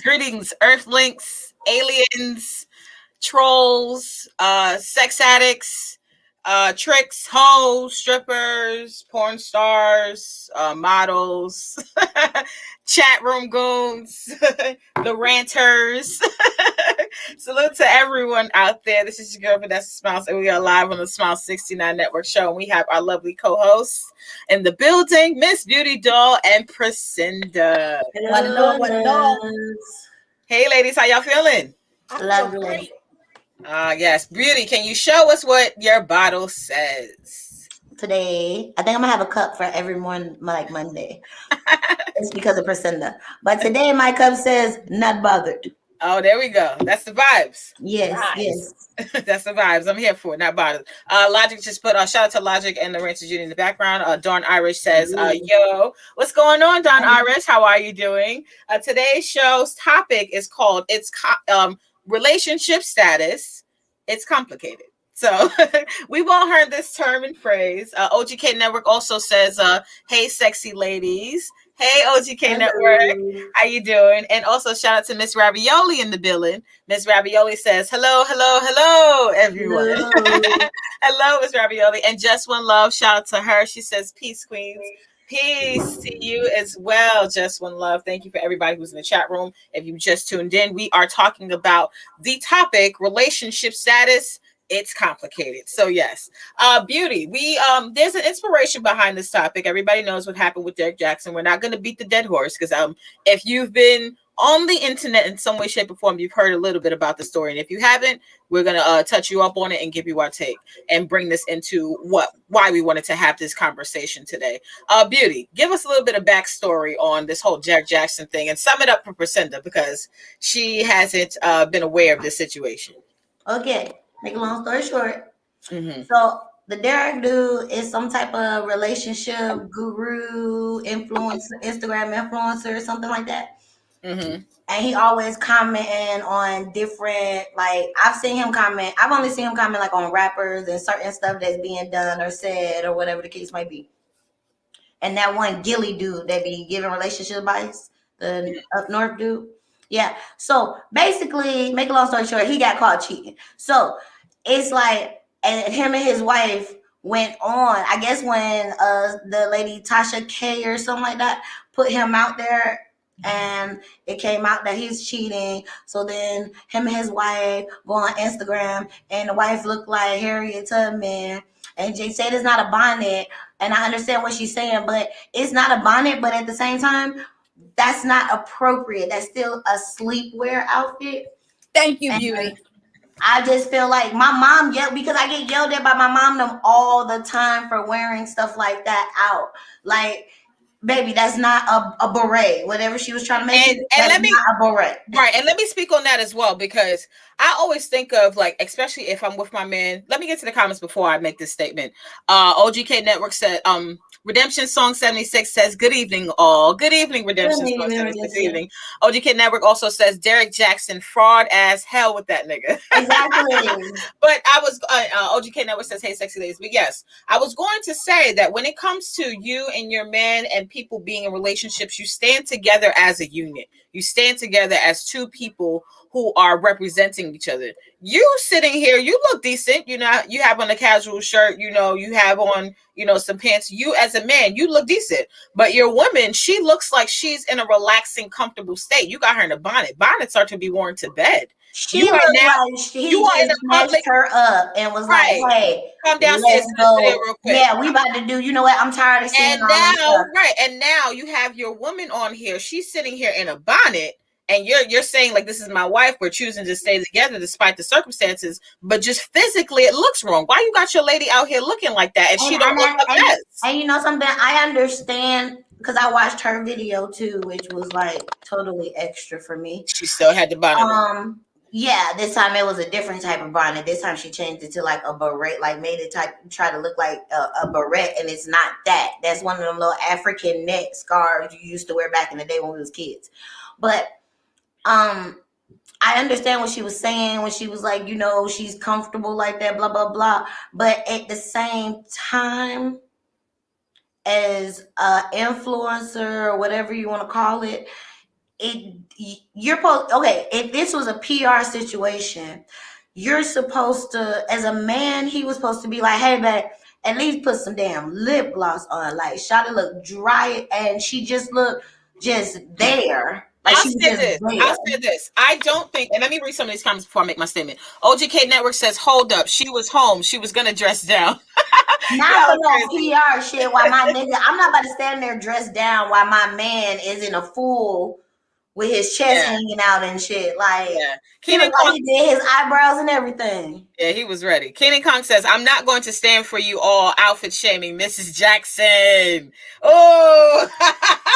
Greetings, Earthlings, aliens, trolls, sex addicts, tricks, hoes, strippers, porn stars, models, chat room goons, the ranters. Salute to everyone out there. This is your girl Vanessa Smiles, and we are live on the Smile 69 Network show. And we have our lovely co-hosts in the building, Miss Beauty Doll and Priscinda. Hello. Hey, ladies, how y'all feeling? Lovely. Yes, Beauty, can you show us what your bottle says? Today, I think I'm gonna have a cup for every morning, like Monday. It's because of Priscinda. But today, my cup says "not bothered." Oh, there we go. That's the vibes. Yes, yes. That's the vibes. I'm here for it, not bothered. Logic just put shout out to Logic and the Rancher Judy in the background. Dawn Irish says, yo, what's going on, Dawn Irish? How are you doing? Today's show's topic is called relationship status. It's complicated. So we've all heard this term and phrase. OGK Network also says, hey, sexy ladies. Hey, OGK Network. How you doing? And also shout out to Miss Ravioli in the building. Miss Ravioli says, hello, everyone. Hello, Miss Ravioli. And Just One Love, shout out to her. She says, peace, queens. Peace to you as well, Just One Love. Thank you for everybody who's in the chat room. If you just tuned in, we are talking about the topic, relationship status. It's complicated. So yes, Beauty, we there's an inspiration behind this topic. Everybody knows what happened with Derek Jackson. We're not going to beat the dead horse because if you've been on the internet in some way, shape, or form, you've heard a little bit about the story. And if you haven't, we're going to touch you up on it and give you our take and bring this into why we wanted to have this conversation today. Beauty, give us a little bit of backstory on this whole Derek Jackson thing and sum it up for Priscinda because she hasn't been aware of this situation. Okay. Make a long story short. Mm-hmm. So the Derek dude is some type of relationship guru, influencer, Instagram influencer, something like that. Mm-hmm. And he always commenting on different, like I've only seen him comment like on rappers and certain stuff that's being done or said or whatever the case might be. And that one Gilly dude that be giving relationship advice, the up north dude. Yeah. So basically, make a long story short, he got caught cheating. So it's like, and him and his wife went on, I guess when the lady Tasha K or something like that put him out there and it came out that he's cheating. So then him and his wife go on Instagram and the wife looked like Harriet Tubman. And Jay said it's not a bonnet. And I understand what she's saying, but it's not a bonnet. But at the same time, that's not appropriate. That's still a sleepwear outfit. Thank you, Beauty. I just feel like my mom because I get yelled at by my mom them all the time for wearing stuff like that out. Like, baby, that's not a beret. Whatever she was trying to make that's not a beret. Right, and let me speak on that as well because I always think of like, especially if I'm with my man. Let me get to the comments before I make this statement. OGK Network said, Redemption Song 76 says, good evening, all. Good evening, Redemption Song 76. Good evening. OGK Network also says, Derek Jackson, fraud as hell with that nigga. Exactly. But I was, OGK Network says, hey, sexy ladies. But yes, I was going to say that when it comes to you and your man and people being in relationships, you stand together as a unit. You stand together as two people who are representing each other. You sitting here, you look decent. You know, you have on a casual shirt, you know, you have on, you know, some pants. You as a man, you look decent. But your woman, she looks like she's in a relaxing, comfortable state. You got her in a bonnet. Bonnets are to be worn to bed. She You are looked now, like you he are in just a snatched public, her up and was like, right? "Hey, Come downstairs let's to this video go. real quick. Yeah, we about to do. You know what? I'm tired of seeing And all this now, stuff." right, and now you have your woman on here. She's sitting here in a bonnet, and you're saying like, "This is my wife. We're choosing to stay together despite the circumstances." But just physically, it looks wrong. Why you got your lady out here looking like that, and she don't look her best? And you know something? I understand because I watched her video too, which was like totally extra for me. She still had the bonnet on. Yeah, this time it was a different type of bonnet. This time she changed it to like a beret, like made it try to look like a beret, and it's not that. That's one of them little African neck scarves you used to wear back in the day when we was kids. But I understand what she was saying when she was like, you know, she's comfortable like that, blah blah blah. But at the same time, as a influencer or whatever you want to call it, you're supposed, okay, if this was a PR situation, you're supposed to, as a man, he was supposed to be like, hey babe, at least put some damn lip gloss on. Like Shawty looked dry and she just looked just there. Like I'll she was say just this. there. I'll say this. I don't think, and let me read some of these comments before I make my statement. OGK Network says, "Hold up, she was home. She was gonna dress down." Not for no PR shit. While my nigga, I'm not about to stand there dressed down while my man is in a full with his chest hanging out and shit. Like, he was like, he did his eyebrows and everything. Yeah, he was ready. Kenan Kong says, "I'm not going to stand for you all outfit shaming, Mrs. Jackson." Oh,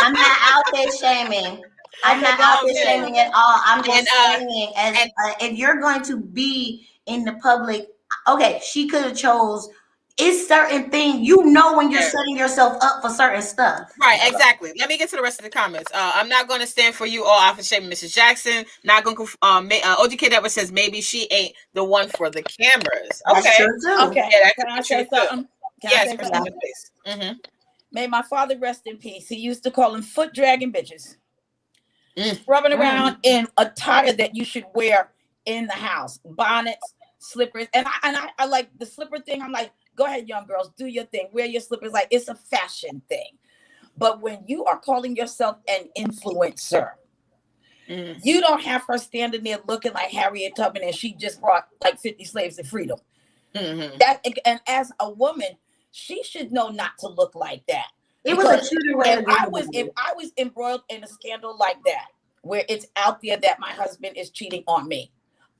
I'm not outfit shaming. I'm not outfit shaming at all. I'm just saying, as if you're going to be in the public, okay, she could have chose. It's certain thing, you know, when you're setting yourself up for certain stuff. Right, exactly. Let me get to the rest of the comments. I'm not going to stand for you all outfit shaming, Mrs. Jackson. Not going to. OGK Network says maybe she ain't the one for the cameras. Okay, that's true too. Okay, yeah, that can I could say be true something? Yes, please. Mm-hmm. May my father rest in peace. He used to call them foot dragging bitches. Rubbing around in attire that you should wear in the house, bonnets, slippers, and I like the slipper thing. I'm like, go ahead, young girls, do your thing, wear your slippers. Like, it's a fashion thing. But when you are calling yourself an influencer, you don't have her standing there looking like Harriet Tubman and she just brought like 50 slaves to freedom. That, and as a woman, she should know not to look like that. It was a cuter way. If I was embroiled in a scandal like that, where it's out there that my husband is cheating on me,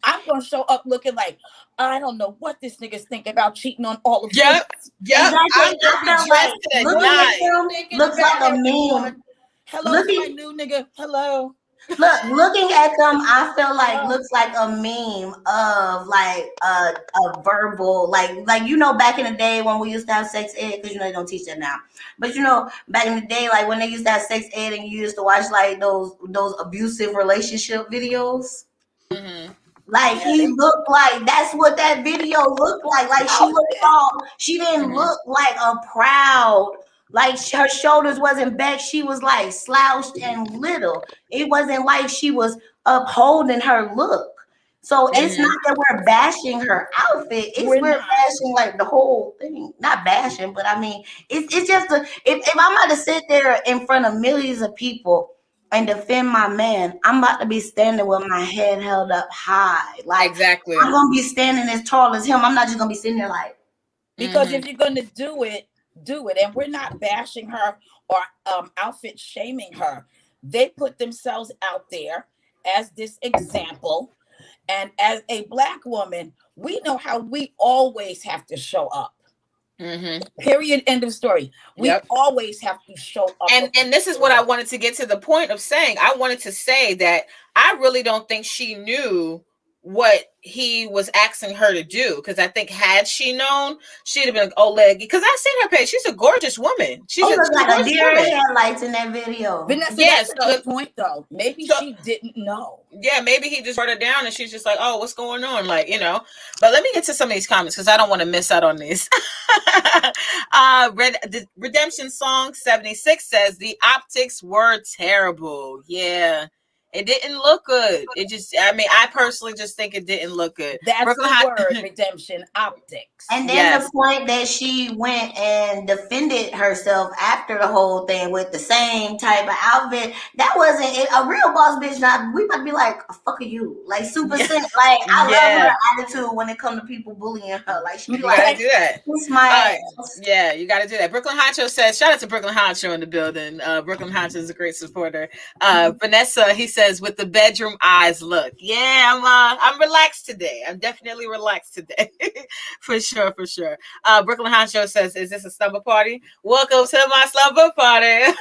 I'm gonna show up looking like, I don't know what this nigga's thinking about cheating on all of Yep. Exactly. I'm gonna be dressed to the nines. Looks like a meme. Hello, my new nigga. Hello. Look, looking at them, I feel like looks like a meme of like a verbal, like you know, back in the day when we used to have sex ed, because you know they don't teach that now. But you know, back in the day, like when they used to have sex ed and you used to watch like those abusive relationship videos. Like he looked like, that's what that video looked like. Like she looked all, she didn't look like a proud, like her shoulders wasn't back. She was like slouched and little. It wasn't like she was upholding her look. So it's not that we're bashing her outfit. We're bashing like the whole thing. Not bashing, but I mean, it's just if I'm about to sit there in front of millions of people and defend my man, I'm about to be standing with my head held up high. Like, exactly. I'm gonna be standing as tall as him. I'm not just gonna be sitting there like. Because if you're gonna do it, do it. And we're not bashing her or outfit shaming her. They put themselves out there as this example. And as a Black woman, we know how we always have to show up. Period. End of story. We always have to show up. And this is what I wanted to get to the point of saying. I wanted to say that I really don't think she knew what he was asking her to do, because I think had she known, she'd have been like, oh, leg, because I've seen her page. She's a gorgeous woman. She's like a deer in headlights in that video. Vanessa, yes, that's a good point though. Maybe she didn't know. Yeah, maybe he just wrote her down and she's just like, oh, what's going on? Like, you know. But let me get to some of these comments because I don't want to miss out on these. Redemption Song 76 says the optics were terrible. Yeah. It didn't look good. It just, I mean, I personally just think it didn't look good. That's Brooklyn the High- word, redemption, optics. And then Yes. the point that she went and defended herself after the whole thing with the same type of outfit, that wasn't it. A real boss bitch. Now we might be like, fuck you, like super Yeah. simp. Like I love Yeah. her attitude when it comes to people bullying her. Like she be You like, gotta do that. kiss my ass. Yeah, you got to do that. Brooklyn Honcho says, shout out to Brooklyn Honcho in the building. Brooklyn Honcho is a great supporter. Vanessa, he says, with the bedroom eyes look. Yeah, I'm relaxed today. I'm definitely relaxed today. For sure, for sure. Brooklyn Honcho says, is this a slumber party? Welcome to my slumber party.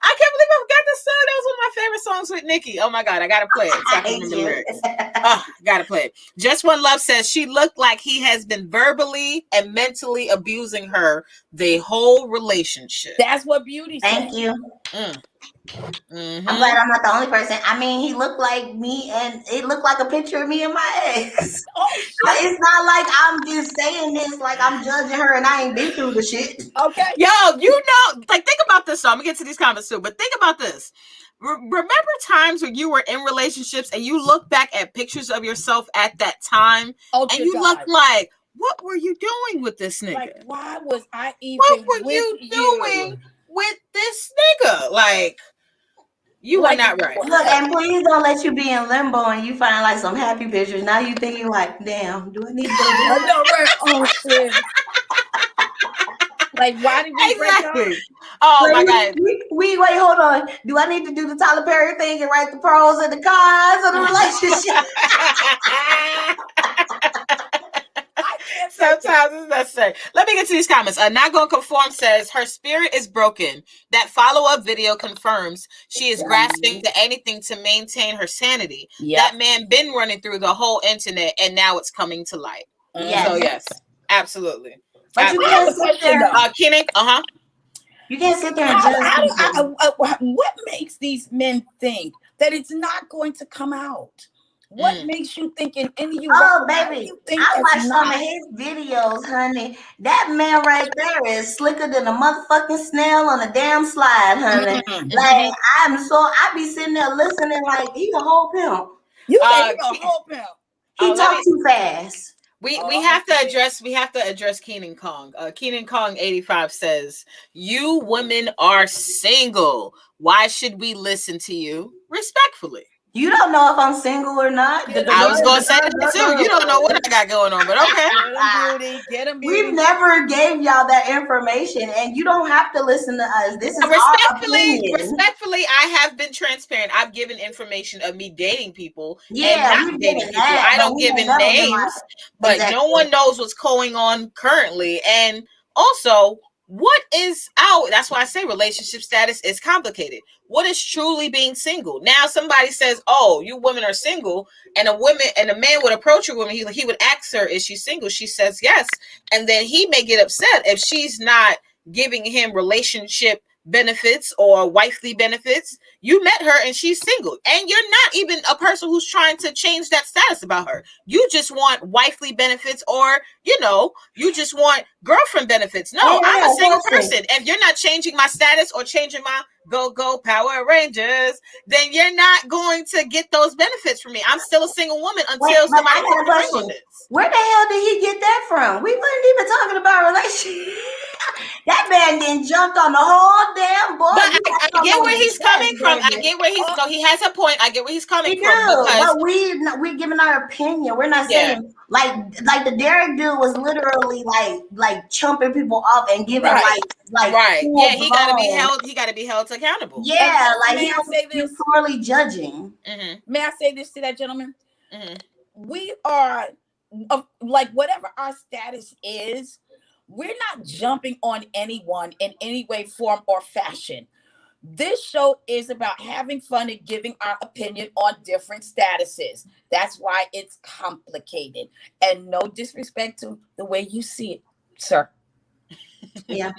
I can't believe I forgot this song. That was one of my favorite songs with Nicki. Oh my God, I gotta play it so I can remember the lyrics. Oh, gotta play it. Just One Love says she looked like he has been verbally and mentally abusing her the whole relationship. That's what beauty said. Thank you. Mm-hmm. I'm glad I'm not the only person. I mean, he looked like me, and it looked like a picture of me and my ex. Oh shit! It's not like I'm just saying this like I'm judging her and I ain't been through the shit. Okay. Yo, you know, like think about this. So I'm gonna get to these comments too, but think about this. Remember times when you were in relationships and you look back at pictures of yourself at that time, and you look like, what were you doing with this nigga? Like, why was I even? What were you doing with this nigga? Like, you like, were not right. Look, and please don't let you be in limbo and you find like some happy pictures. Now you thinking like, damn, do I need to go? I know, right? Oh shit! Like, why did we break up? Oh my God! We wait, hold on. Do I need to do the Tyler Perry thing and write the pros and the cons of the relationship? Sometimes it's necessary. Let me get to these comments. Not Gonna Conform says her spirit is broken. That follow-up video confirms she is grasping to anything to maintain her sanity. Yep. That man been running through the whole internet and now it's coming to light. Yes. So yes, absolutely. But you can't sit there. Kenan, You can't sit there and judge. What makes these men think that it's not going to come out? What makes you think in any of you? Oh, baby, I watched some of his videos, honey. That man right there is slicker than a motherfucking snail on a damn slide, honey. Like I be sitting there listening like he a whole pimp. You think he a whole pimp? He talk too fast. We have to address Kenan Kong. Kenan Kong 85 says, "You women are single. Why should we listen to you respectfully?" You don't know if I'm single or not. I was going to say that too. You don't know what I got going on, but okay. Get him, beauty. We've never gave y'all that information, and you don't have to listen to us. This is respectfully, I have been transparent. I've given information of me dating people and not dating people. I don't give names, but no one knows what's going on currently. And also, what is out? That's why I say relationship status is complicated. What is truly being single? Now somebody says, "Oh, you women are single," and a man would approach a woman. He would ask her, "Is she single?" She says yes, and then he may get upset if she's not giving him relationship benefits or wifely benefits. You met her and she's single, and you're not even a person who's trying to change that status about her. You just want wifely benefits, or you just want girlfriend benefits. No, I'm a single person. If you're not changing my status or changing my go Power Rangers, then you're not going to get those benefits from me. I'm still a single woman until somebody got a question. Where the hell did he get that from? We wasn't even talking about relationship. That man then jumped on the whole damn board. But I get where he's coming from. I get where he's no, he has a point. I get where he's coming from. But we're giving our opinion. We're not saying like the Derek dude was literally like chumping people off and giving like yeah, he gotta be held accountable. Yeah, like he's poorly judging. Mm-hmm. May I say this to that gentleman? Mm-hmm. We are like whatever our status is, we're not jumping on anyone in any way, form, or fashion. This show is about having fun and giving our opinion on different statuses. That's why it's complicated. And no disrespect to the way you see it, sir. Yeah.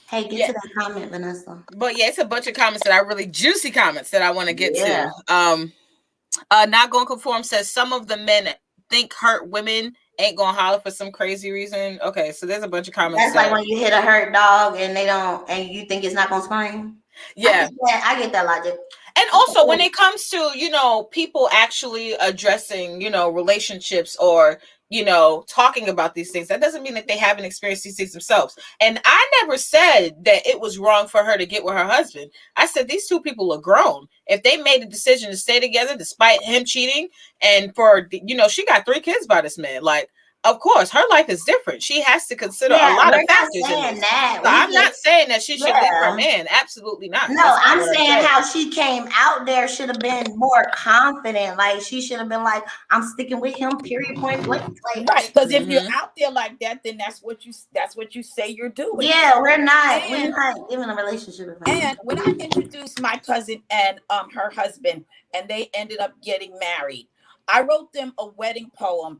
Hey, get to that comment, Vanessa. But yeah, it's a bunch of comments that are really juicy comments that I want to get to. Not Gonna Conform says some of the men think hurt women ain't gonna holler for some crazy reason. Okay, so there's a bunch of comments. That's like when you hit a hurt dog and they don't, and you think it's not gonna scream. Yeah. I get that logic. And also when it comes to, you know, people actually addressing, you know, relationships or, you know, talking about these things, that doesn't mean that they haven't experienced these things themselves. And I never said that it was wrong for her to get with her husband. I said these two people are grown. If they made a decision to stay together despite him cheating, and for, you know, she got 3 kids by this man, like, of course, her life is different. She has to consider a lot of factors in this. That. So I'm not saying that she should leave her man. Absolutely not. No, I'm saying how she came out there should have been more confident. Like she should have been like, I'm sticking with him, period, point blank. Like, right. Because if you're out there like that, then that's what you say you're doing. Yeah, we're not even a relationship. And when I introduced my cousin and her husband, and they ended up getting married, I wrote them a wedding poem.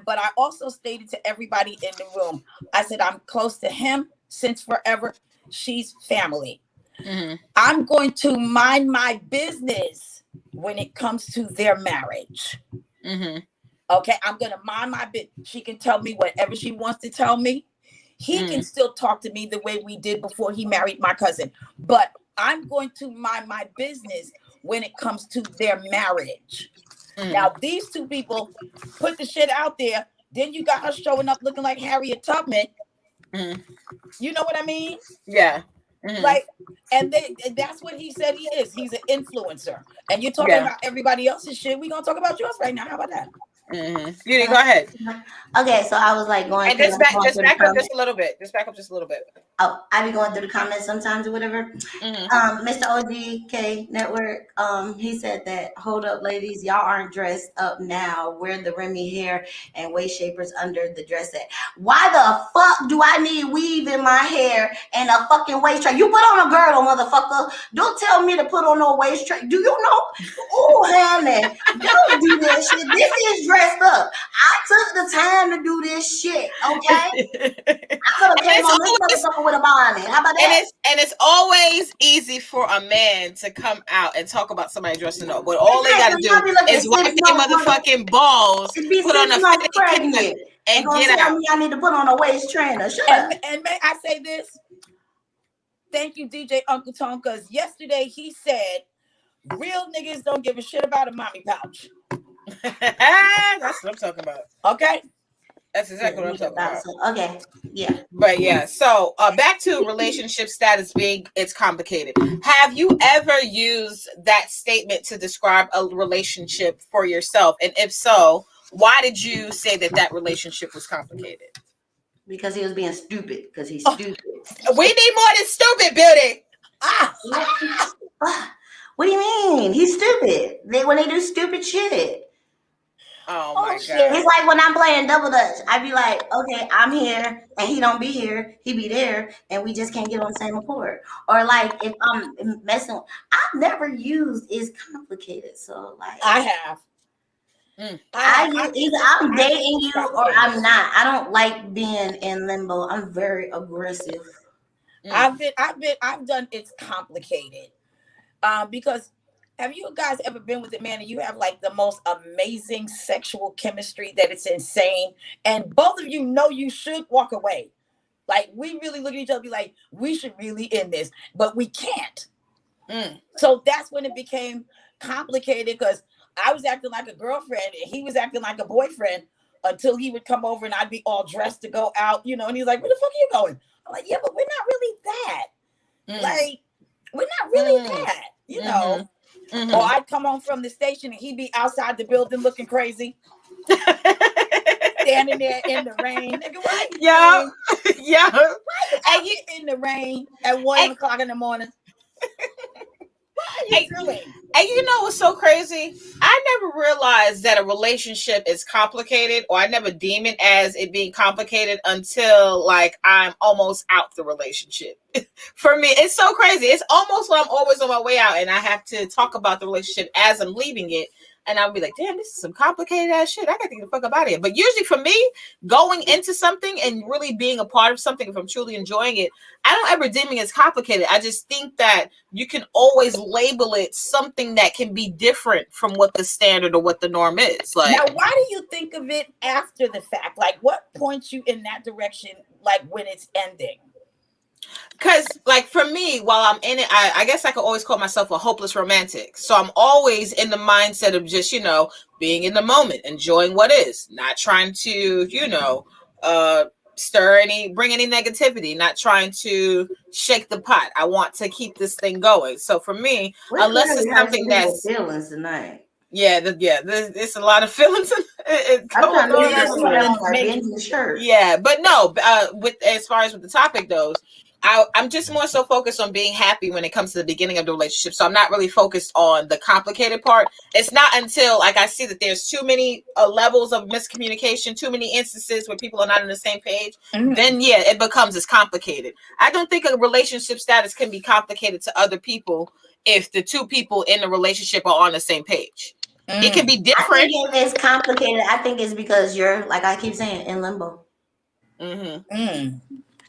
But I also stated to everybody in the room, I said, I'm close to him since forever. She's family. Mm-hmm. I'm going to mind my business when it comes to their marriage. Mm-hmm. Okay, I'm going to mind my business. She can tell me whatever she wants to tell me. He can still talk to me the way we did before he married my cousin. But I'm going to mind my business when it comes to their marriage. Now, these two people put the shit out there. Then you got her showing up looking like Harriet Tubman. You know what I mean? Yeah. Like, and that's what he said he is. He's an influencer. And you're talking about everybody else's shit. We're going to talk about yours right now. How about that? Beauty, go ahead. Okay, so I was like going. And just back up just a little bit. Just back up just a little bit. Oh, I be going through the comments sometimes or whatever. Mr. OGK Network, he said that, hold up, ladies, y'all aren't dressed up now. Wear the Remy hair and waist shapers under the dress set. Why the fuck do I need weave in my hair and a fucking waist train? You put on a girdle, motherfucker. Don't tell me to put on no waist train. Do you know? Oh, honey, don't do that shit. This is dressed up. I took the time to do this shit, okay? I could have came on this motherfucker with a bonnet. How about that? And it's always easy for a man to come out and talk about somebody dressing up, but all they gotta do is wipe their motherfucking balls, put on a fitted and get out. Me I need to put on a waist trainer. Shut up. And may I say this? Thank you, DJ Uncle Tom, because yesterday he said real niggas don't give a shit about a mommy pouch. That's what I'm talking about. Okay. That's exactly what I'm talking about. Okay. Yeah. But yeah. So back to relationship status being it's complicated. Have you ever used that statement to describe a relationship for yourself? And if so, why did you say that relationship was complicated? Because he was being stupid. Because he's stupid. We need more than stupid, Beauty. What do you mean? He's stupid. When they do stupid shit. Oh my God. It's like when I'm playing double dutch. I be like, okay, I'm here and he don't be here. He be there and we just can't get on the same accord. Or like if I'm messing, I've never used is complicated. So like I have. Either I'm dating you or I'm not. I don't like being in limbo. I'm very aggressive. I've done it's complicated. Because have you guys ever been with a man and you have like the most amazing sexual chemistry that it's insane, and both of you know you should walk away? Like we really look at each other and be like, we should really end this, but we can't. So that's when it became complicated because I was acting like a girlfriend and he was acting like a boyfriend until he would come over and I'd be all dressed to go out, you know, and he's like, where the fuck are you going? I'm like, yeah, but we're not really that. Like, we're not really that, you know. Or I'd come home from the station and he'd be outside the building looking crazy. Standing there in the rain. Nigga, why yeah. And you in the rain at 1 o'clock in the morning. What are you doing? And you know what's so crazy? I never realized that a relationship is complicated, or I never deem it as it being complicated until like I'm almost out the relationship. For me, it's so crazy. It's almost like I'm always on my way out and I have to talk about the relationship as I'm leaving it. And I'll be like, damn, this is some complicated ass shit. I got to get the fuck up out of here. But usually for me, going into something and really being a part of something, if I'm truly enjoying it, I don't ever deem it as complicated. I just think that you can always label it something that can be different from what the standard or what the norm is. Like, now, why do you think of it after the fact? Like, what points you in that direction, like when it's ending? Because, like, for me, while I'm in it, I guess I could always call myself a hopeless romantic. So I'm always in the mindset of just, being in the moment, enjoying what is, not trying to, uh, bring any negativity, not trying to shake the pot. I want to keep this thing going. So for me, We're unless clearly it's hurting something people's that's, feelings tonight. there's a lot of feelings I'm going trying to You figure on out need this somebody one. something else like major. Benji's shirt. Yeah, but no, with as far as with the topic goes, I'm just more so focused on being happy when it comes to the beginning of the relationship. So I'm not really focused on the complicated part. It's not until like I see that there's too many levels of miscommunication, too many instances where people are not on the same page. Then it becomes as complicated. I don't think a relationship status can be complicated to other people if the two people in the relationship are on the same page. It can be I think different. if it's complicated, I think it's because you're, like I keep saying, in limbo.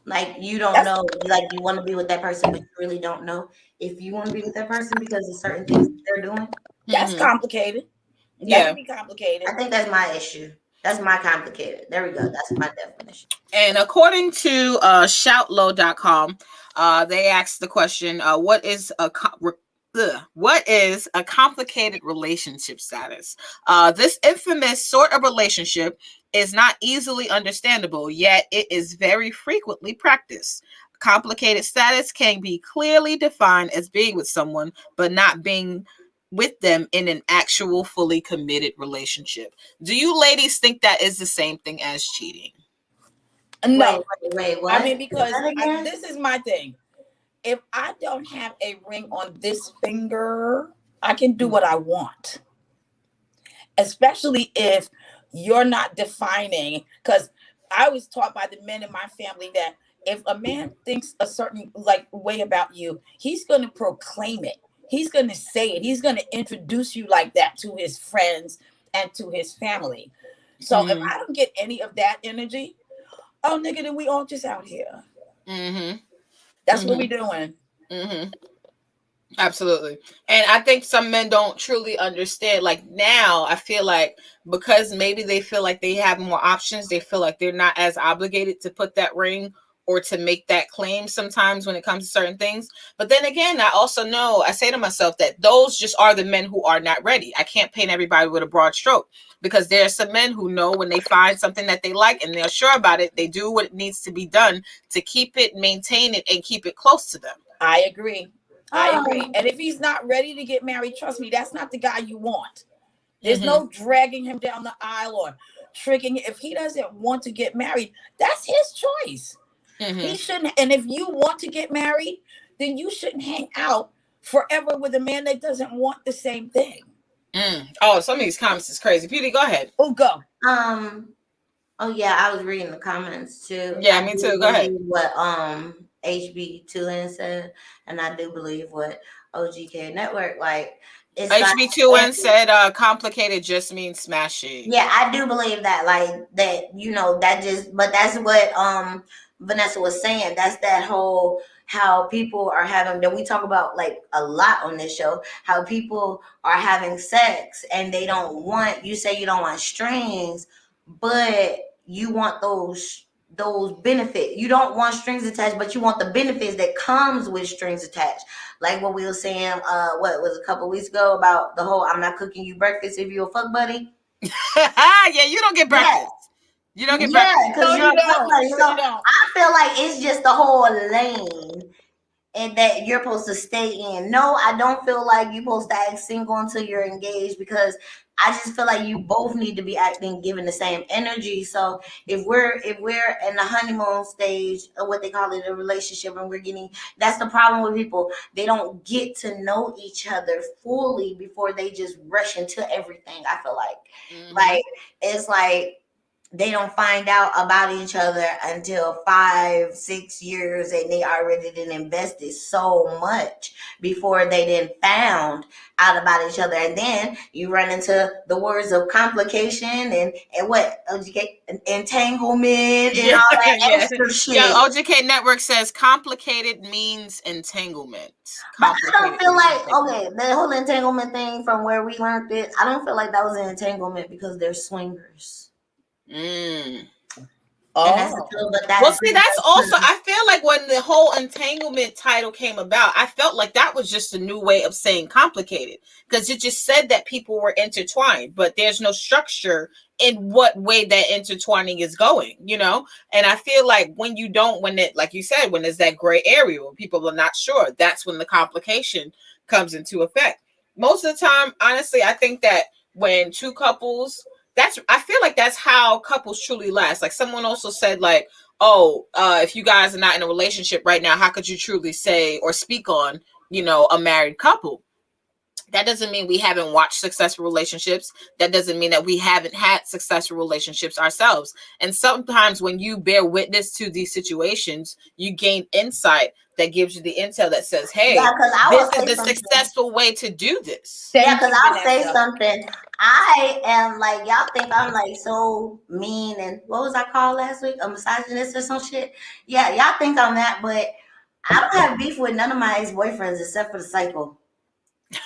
Like you don't know, like you want to be with that person, but you really don't know if you want to be with that person because of certain things that they're doing. That's complicated. That Yeah. can be complicated. I think that's my issue. That's my complicated. There we go. That's my definition. And according to shoutlow.com, they asked the question, what is a complicated relationship status? This infamous sort of relationship is not easily understandable, yet it is very frequently practiced. Complicated status can be clearly defined as being with someone, but not being with them in an actual fully committed relationship. Do you ladies think that is the same thing as cheating? No. Wait, what? I mean, because again? this is my thing. If I don't have a ring on this finger, I can do what I want. Especially if you're not defining, because I was taught by the men in my family that if a man thinks a certain like way about you, he's going to proclaim it. He's going to say it. He's going to introduce you like that to his friends and to his family. So if I don't get any of that energy, oh nigga, then we all just out here. That's what we doing. Absolutely. And I think some men don't truly understand. Like now, I feel like because maybe they feel like they have more options, they feel like they're not as obligated to put that ring or to make that claim sometimes when it comes to certain things. But then again, I also know, I say to myself that those just are the men who are not ready. I can't paint everybody with a broad stroke because there are some men who know when they find something that they like and they're sure about it, they do what needs to be done to keep it, maintain it, and keep it close to them. I agree. I agree. And if he's not ready to get married, trust me, that's not the guy you want. There's no dragging him down the aisle or tricking. If he doesn't want to get married, that's his choice. He shouldn't. And if you want to get married, then you shouldn't hang out forever with a man that doesn't want the same thing. Oh, some of these comments is crazy. Beauty, go ahead. Oh, go. Oh yeah, I was reading the comments too. Yeah, me too. Go ahead. What HB2N said, and I do believe what OGK Network like. HB2N said complicated just means smashing. Yeah, I do believe that, like that, that just, but that's what Vanessa was saying. That's that whole how people are having, that we talk about like a lot on this show, how people are having sex and they don't want, you say you don't want strings, but you want those benefits. You don't want strings attached, but you want the benefits that comes with strings attached. Like what we were saying, what was a couple weeks ago about the whole, I'm not cooking you breakfast if you're a fuck buddy. Yeah, you don't get breakfast. Yeah. You don't get breakfast. Yeah, because you're a fuck buddy. So I feel like it's just the whole lane and that you're supposed to stay in. No, I don't feel like you're supposed to act single until you're engaged, because I just feel like you both need to be acting, giving the same energy. So if we're in the honeymoon stage, or what they call it, a relationship, and that's the problem with people. They don't get to know each other fully before they just rush into everything. I feel like it's like they don't find out about each other until 5-6 years, and they already done invested so much before they then found out about each other. And then you run into the words of complication and what entanglement and all that extra shit. Yeah, OGK Network says complicated means entanglement. But I don't feel like, okay, the whole entanglement thing, from where we learned it, I don't feel like that was an entanglement because they're swingers. And that's Oh. true, but that Well, is see, that's also, I feel like when the whole entanglement title came about, I felt like that was just a new way of saying complicated, because it just said that people were intertwined, but there's no structure in what way that intertwining is going, you know? And I feel like when you don't, when it, like you said, when there's that gray area where people are not sure, that's when the complication comes into effect. Most of the time, honestly, I think that when two couples, I feel like that's how couples truly last. Like someone also said, like, oh, if you guys are not in a relationship right now, how could you truly say or speak on, a married couple? That doesn't mean we haven't watched successful relationships. That doesn't mean that we haven't had successful relationships ourselves. And sometimes when you bear witness to these situations, you gain insight that gives you the intel that says, hey, this is the successful way to do this. Yeah, because I'll say something. I am like, y'all think I'm like so mean, and what was I called last week? A misogynist or some shit? Yeah, y'all think I'm that, but I don't have beef with none of my ex-boyfriends except for the cycle.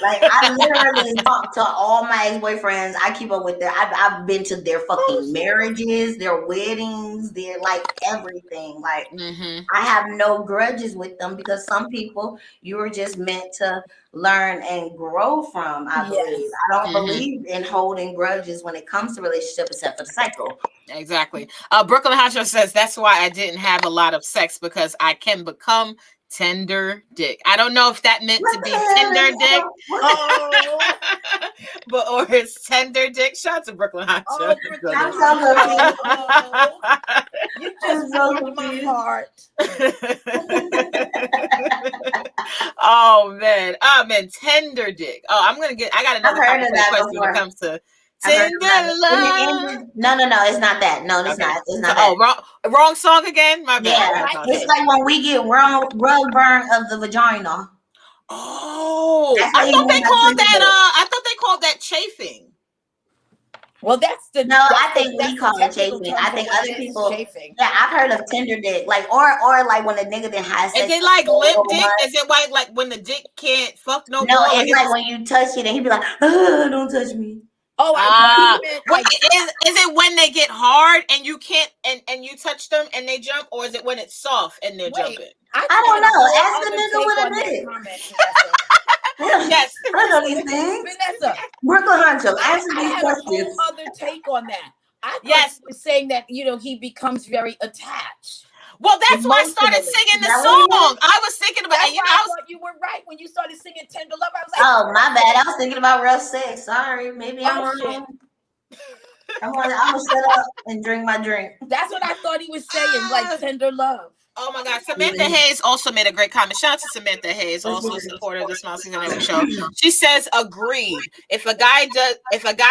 Like, I literally talk to all my ex-boyfriends. I keep up with them. I've been to their fucking marriages, their weddings, their like everything. Like, I have no grudges with them, because some people you were just meant to learn and grow from, I believe. I don't believe in holding grudges when it comes to relationship, except for the cycle. Exactly. Brooklyn Honcho says, that's why I didn't have a lot of sex, because I can become tender dick. I don't know if that meant to be tender dick. Oh. But or it's tender dick. Shout out to Brooklyn Honcho. Oh, I'm so you just broke my heart. Oh man, tender dick. Oh, I got another question when it comes to tender love. No, it's not that. No, it's not. It's not that. Oh, wrong song again. My bad. Yeah, it's like when we get rug burn of the vagina. Oh, I thought they called that. I thought they called that chafing. Well, that's the. No, I think we call it chafing. I think other people. Chafing. Yeah, I've heard of tender dick, like or like when a nigga then has sex. Is it like limp dick? Is it like when the dick can't fuck no more? No, it's like when you touch it and he be like, oh, "Don't touch me." Oh, is it when they get hard and you can't and you touch them and they jump, or is it when it's soft and they're jumping? I don't know. Ask the nigga with a dick. Yes, I know these things. Vanessa, Brooklyn Honcho, answer these questions. A whole other take on that. I thought you were saying that he becomes very attached. Well, that's why I started singing the song. I was thinking about it. I thought you were right when you started singing Tender Love. I was like, oh, my bad. I was thinking about rough sex. Sorry, maybe I'm wrong. I'm gonna shut up and drink my drink. That's what I thought he was saying, like Tender Love. Oh my God. Samantha Hayes also made a great comment. Shout out to Samantha Hayes, also a supporter of the Smilez Network show. She says, agreed. If a guy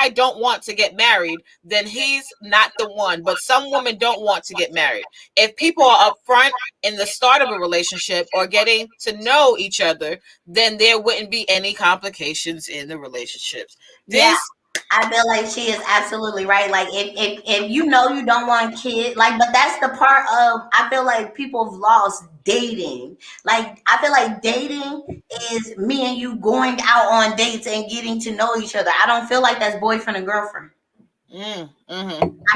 don't want to get married, then he's not the one. But some women don't want to get married. If people are upfront in the start of a relationship or getting to know each other, then there wouldn't be any complications in the relationships. I feel like she is absolutely right. Like if you know you don't want kids, like, but that's the part of, I feel like people have lost dating. Like, I feel like dating is me and you going out on dates and getting to know each other. I don't feel like that's boyfriend and girlfriend. I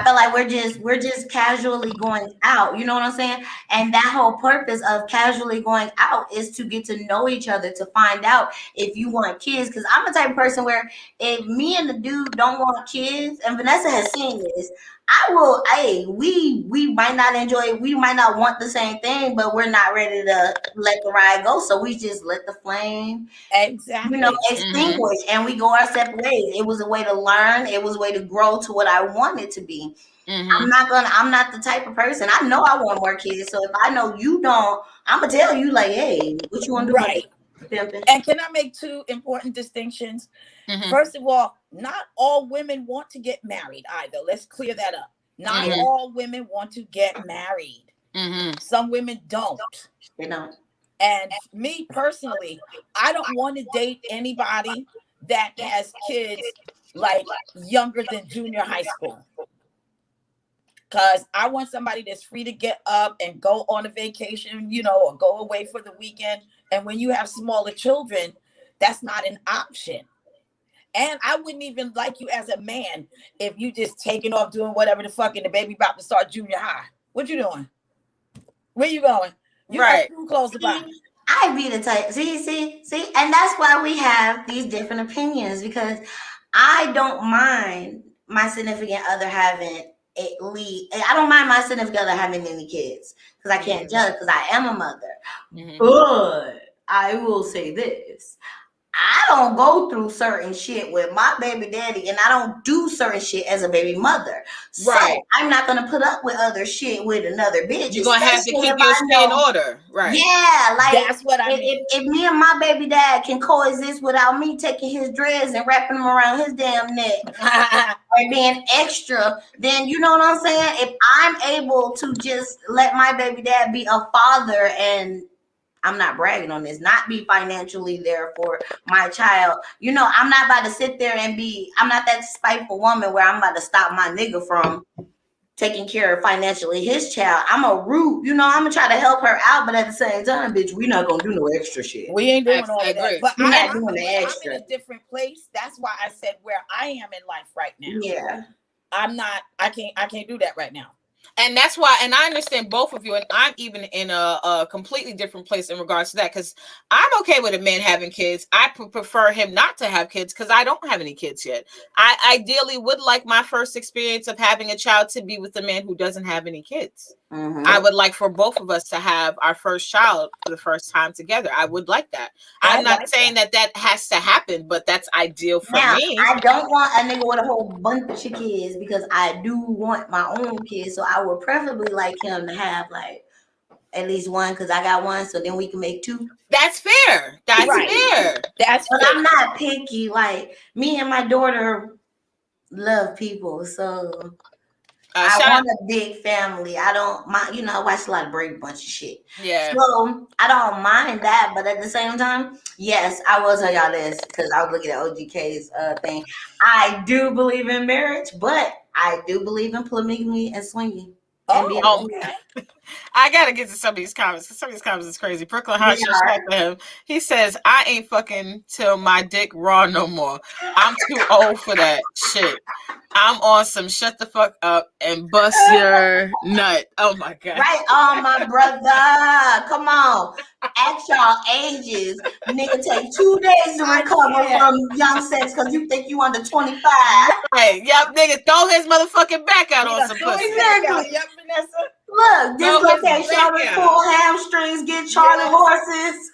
feel like we're just casually going out. You know what I'm saying? And that whole purpose of casually going out is to get to know each other, to find out if you want kids. Because I'm the type of person where if me and the dude don't want kids, and Vanessa has seen this, I will. Hey, we might not enjoy it. We might not want the same thing, but we're not ready to let the ride go. So we just let the flame, extinguish, and we go our separate ways. It was a way to learn. It was a way to grow to what I wanted to be. I'm not the type of person. I know I want more kids. So if I know you don't, I'm gonna tell you, like, hey, what you want to do? Right. And can I make two important distinctions? First of all, not all women want to get married either. Let's clear that up. Not all women want to get married. Some women don't. They don't. And me personally, I don't want to date anybody that has kids like younger than junior high school. Because I want somebody that's free to get up and go on a vacation, or go away for the weekend. And when you have smaller children, that's not an option. And I wouldn't even like you as a man if you just taking off doing whatever the fuck and the baby about to start junior high. What you doing? Where you going? You got school clothes to buy. I be the type. See, and that's why we have these different opinions, because I don't mind my significant other having at least. I don't mind my significant other having any kids, because I can't judge, because I am a mother. But I will say this: I don't go through certain shit with my baby daddy, and I don't do certain shit as a baby mother. So I'm not gonna put up with other shit with another bitch. You're gonna have to keep your shit in order, right? Yeah, like that's what I mean. If me and my baby dad can coexist without me taking his dreads and wrapping them around his damn neck or being extra, then you know what I'm saying? If I'm able to just let my baby dad be a father, and I'm not bragging on this, not be financially there for my child. You know, I'm not about to sit there and I'm not that spiteful woman where I'm about to stop my nigga from taking care of financially his child. I'm a root, you know, I'm gonna try to help her out, but at the same time, bitch, we're not gonna do no extra shit. We ain't doing all of that. But we're not doing the extra. I'm in a different place. That's why I said where I am in life right now. Yeah. I can't do that right now. And that's why, and I understand both of you, and I'm even in a completely different place in regards to that, because I'm okay with a man having kids. I prefer him not to have kids because I don't have any kids yet. I ideally would like my first experience of having a child to be with a man who doesn't have any kids. I would like for both of us to have our first child for the first time together. I would like that. I'm not saying that has to happen, but that's ideal for me. I don't want a nigga with a whole bunch of kids, because I do want my own kids. So I would preferably like him to have like at least one, because I got one, so then we can make two. That's fair. That's fair. But I'm not picky. Like, me and my daughter love people, so I want a big family. I don't mind, you know, I watch a lot of Brady Bunch of shit. Yeah. So I don't mind that, but at the same time, yes, I will tell y'all this, because I was looking at OGK's thing. I do believe in marriage, but I do believe in polygamy and swinging. I gotta get to some of these comments, because some of these comments is crazy. Brooklyn Hart should check for him. He says, I ain't fucking till my dick raw no more. I'm too old for that shit. I'm on some shut the fuck up and bust your nut. Oh my god. Right on, my brother. Come on. At y'all ages, nigga take 2 days to recover from young sex because you think you under 25. Right. Yep, nigga, throw his motherfucking back out on some pussy. Exactly. Yep, Vanessa. Look, dislocate shoulders, pull hamstrings, get Charlie horses.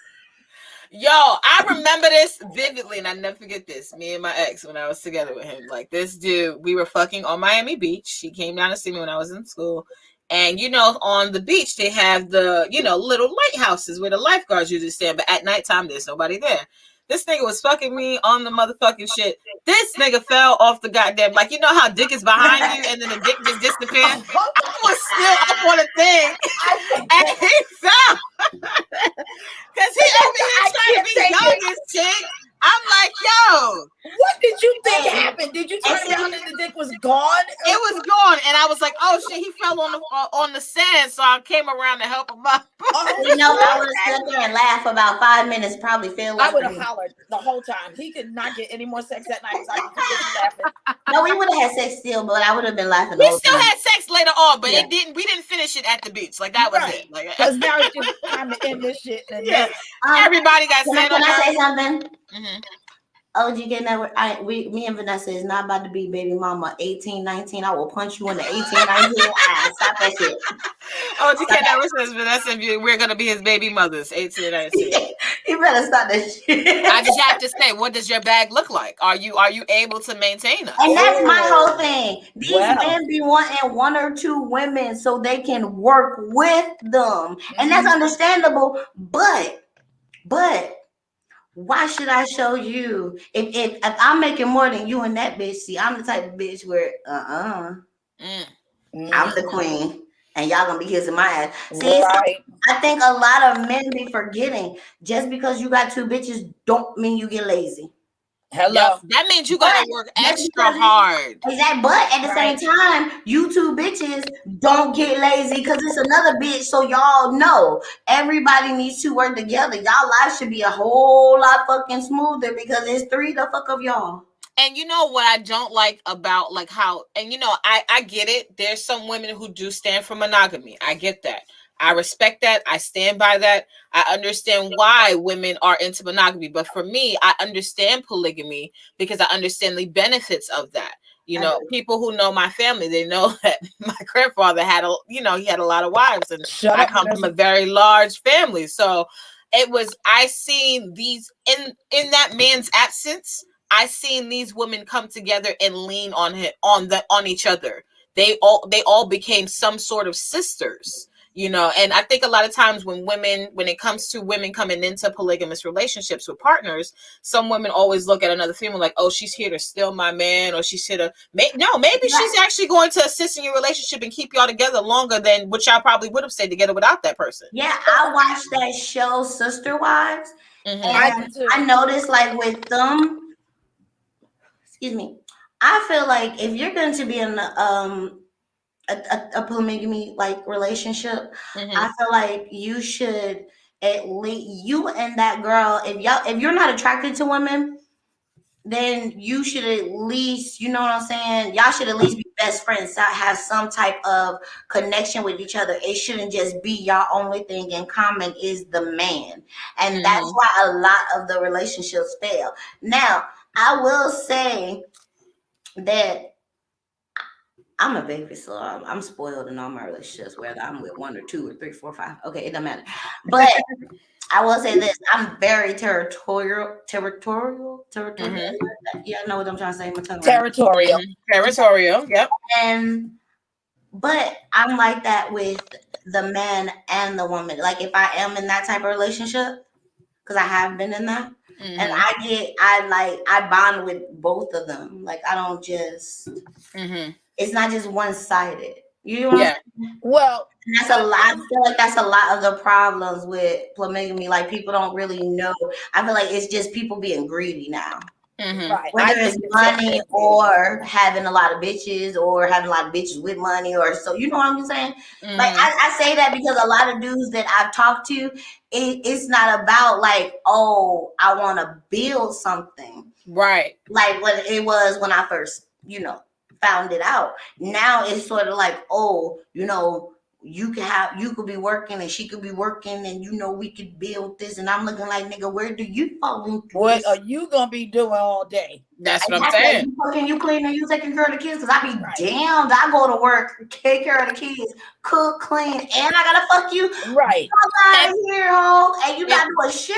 Yo, I remember this vividly, and I never forget this. Me and my ex, when I was together with him, like this dude, we were fucking on Miami Beach. He came down to see me when I was in school. And, you know, on the beach, they have the, you know, little lighthouses where the lifeguards usually stand. But at nighttime, there's nobody there. This nigga was fucking me on the motherfucking shit. This nigga fell off the goddamn, like, you know how dick is behind you and then the dick just disappeared? I was still up on a thing. And he fell. Because he over here trying to be young as chick. I'm like, yo. What did you think happened? Did you turn around and the dick was gone? It was gone. And I was like, oh shit, he fell on the sand. So I came around to help him up. You know, I would have stood there and laughed for about 5 minutes, probably feel like I would have hollered the whole time. He could not get any more sex that night because I could laughing. No, we would have had sex still, but I would have been laughing. We still had sex later on, but we didn't finish it at the beach. Like that was it. Like, because now it's just time to end this shit. And everybody got Can I say something? Mm-hmm. OG Network, me and Vanessa is not about to be baby mama 18, 19. I will punch you in the 18, 19 eye. Stop that shit. OG Network says Vanessa, we're going to be his baby mothers, 18, 19. You better stop that shit. I just have to say, what does your bag look like? Are you able to maintain us? And that's my whole thing. These men be wanting one or two women so they can work with them. And that's understandable. But why should I show you? If I'm making more than you and that bitch, see, I'm the type of bitch where I'm the queen and y'all gonna be kissing my ass. See, I think a lot of men be forgetting just because you got two bitches don't mean you get lazy. Hello. Yep. That means you gotta work extra hard. Exactly. But at the same time, you two bitches don't get lazy because it's another bitch. So y'all know everybody needs to work together. Y'all life should be a whole lot fucking smoother because it's three the fuck of y'all. And you know what I don't like about like how, and you know, I get it. There's some women who do stand for monogamy. I get that. I respect that. I stand by that. I understand why women are into monogamy. But for me, I understand polygamy because I understand the benefits of that. You know, people who know my family, they know that my grandfather had he had a lot of wives, and Shut I up, come from a Vanessa. very large family. So it was, I seen these in that man's absence. I seen these women come together and lean on him, on each other. They all became some sort of sisters, you know. And I think a lot of times when it comes to women coming into polygamous relationships with partners, some women always look at another female like, oh, she's here to steal my man, or she's here to no, maybe she's actually going to assist in your relationship and keep y'all together longer than what y'all probably would have stayed together without that person. Yeah, I watched that show, Sister Wives, I and do too. I noticed like with them, excuse me, I feel like if you're going to be in a polygamy like relationship, I feel like you should at least, you and that girl, if you're not attracted to women, then you should at least, you know what I'm saying? Y'all should at least be best friends, have some type of connection with each other. It shouldn't just be y'all only thing in common is the man. And that's why a lot of the relationships fail. Now, I will say that I'm a baby, so I'm spoiled in all my relationships, whether I'm with one or two or three, four, five. Okay, it doesn't matter. But I will say this: I'm very territorial. Yeah, I know what I'm trying to say. My tongue right. Territorial. Territorial. Yep. But I'm like that with the man and the woman. Like if I am in that type of relationship, because I have been in that, and I bond with both of them. Like I don't just. It's not just one sided. You know what I'm saying? Well, and that's a lot. I feel like that's a lot of the problems with polygamy. Like people don't really know. I feel like it's just people being greedy now. Right. Whether it's money or having a lot of bitches or having a lot of bitches with money or so, you know what I'm saying? Like I say that because a lot of dudes that I've talked to, it's not about like, oh, I want to build something. Right. Like what it was when I first, found it out. Now it's sort of like, oh, you could be working and she could be working and we could build this, and I'm looking like, nigga, where do you fall into what this? are you gonna be doing all day? That's what I'm saying. You cooking, you cleaning, you taking care of the kids, because I be damned. I go to work, take care of the kids, cook, clean, and I gotta fuck you. Right. Out here, home, and you not doing shit.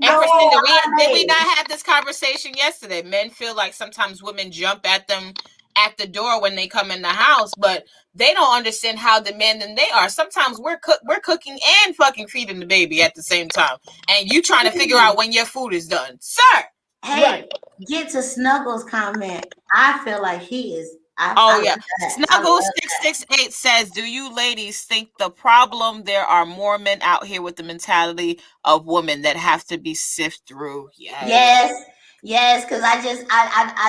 And Priscilla, did we not have this conversation yesterday? Men feel like sometimes women jump at them at the door when they come in the house, but they don't understand how demanding they are. Sometimes we're cooking and fucking feeding the baby at the same time, and you trying to figure out when your food is done, sir. Hey, get to Snuggles' comment. I feel like he is. Snuggles 668 says, "Do you ladies think the problem there are more men out here with the mentality of women that have to be sifted through?" Yes, because I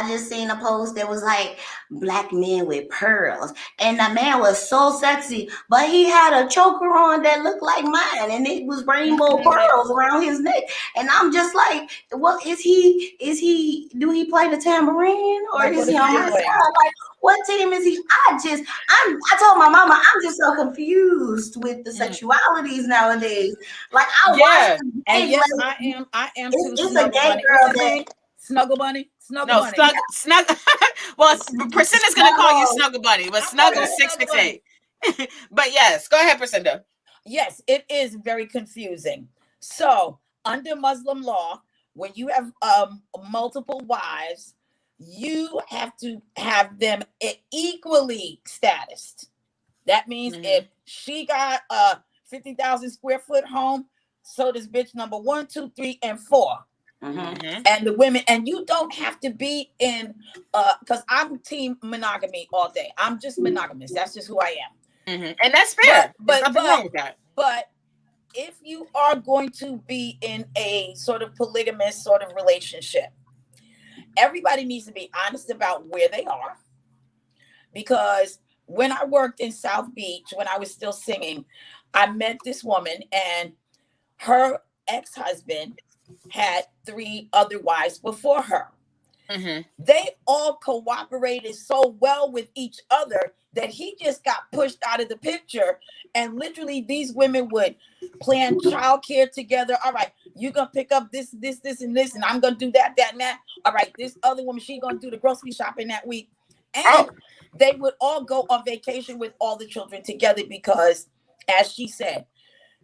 just seen a post that was like black men with pearls, and the man was so sexy, but he had a choker on that looked like mine, and it was rainbow pearls around his neck, and I'm just like, what is he? Do he play the tambourine, or is he on my side? Like, what team is he? I told my mama, I'm just so confused with the sexualities nowadays. Like I watched, and yes, I am too. It's a gay girl that. Snuggle Bunny? Bunny. Snuggle. Well, Priscilla's going to call you Snuggle Bunny, but Snuggle 668. But yes, go ahead, Priscilla. Yes, it is very confusing. So, under Muslim law, when you have multiple wives, you have to have them equally statused. That means if she got a 50,000 square foot home, so does bitch number 1, 2, 3, and 4. And the women, and you don't have to be in because I'm team monogamy all day. I'm just monogamous. That's just who I am. And that's fair. But nothing wrong with that. But if you are going to be in a sort of polygamous sort of relationship, everybody needs to be honest about where they are. Because when I worked in South Beach, when I was still singing, I met this woman, and her ex-husband had 3 other wives before her. They all cooperated so well with each other that he just got pushed out of the picture. And literally these women would plan childcare together. All right, you're gonna pick up this, and this, and I'm gonna do that, and that. All right, this other woman, she's gonna do the grocery shopping that week. And they would all go on vacation with all the children together because, as she said,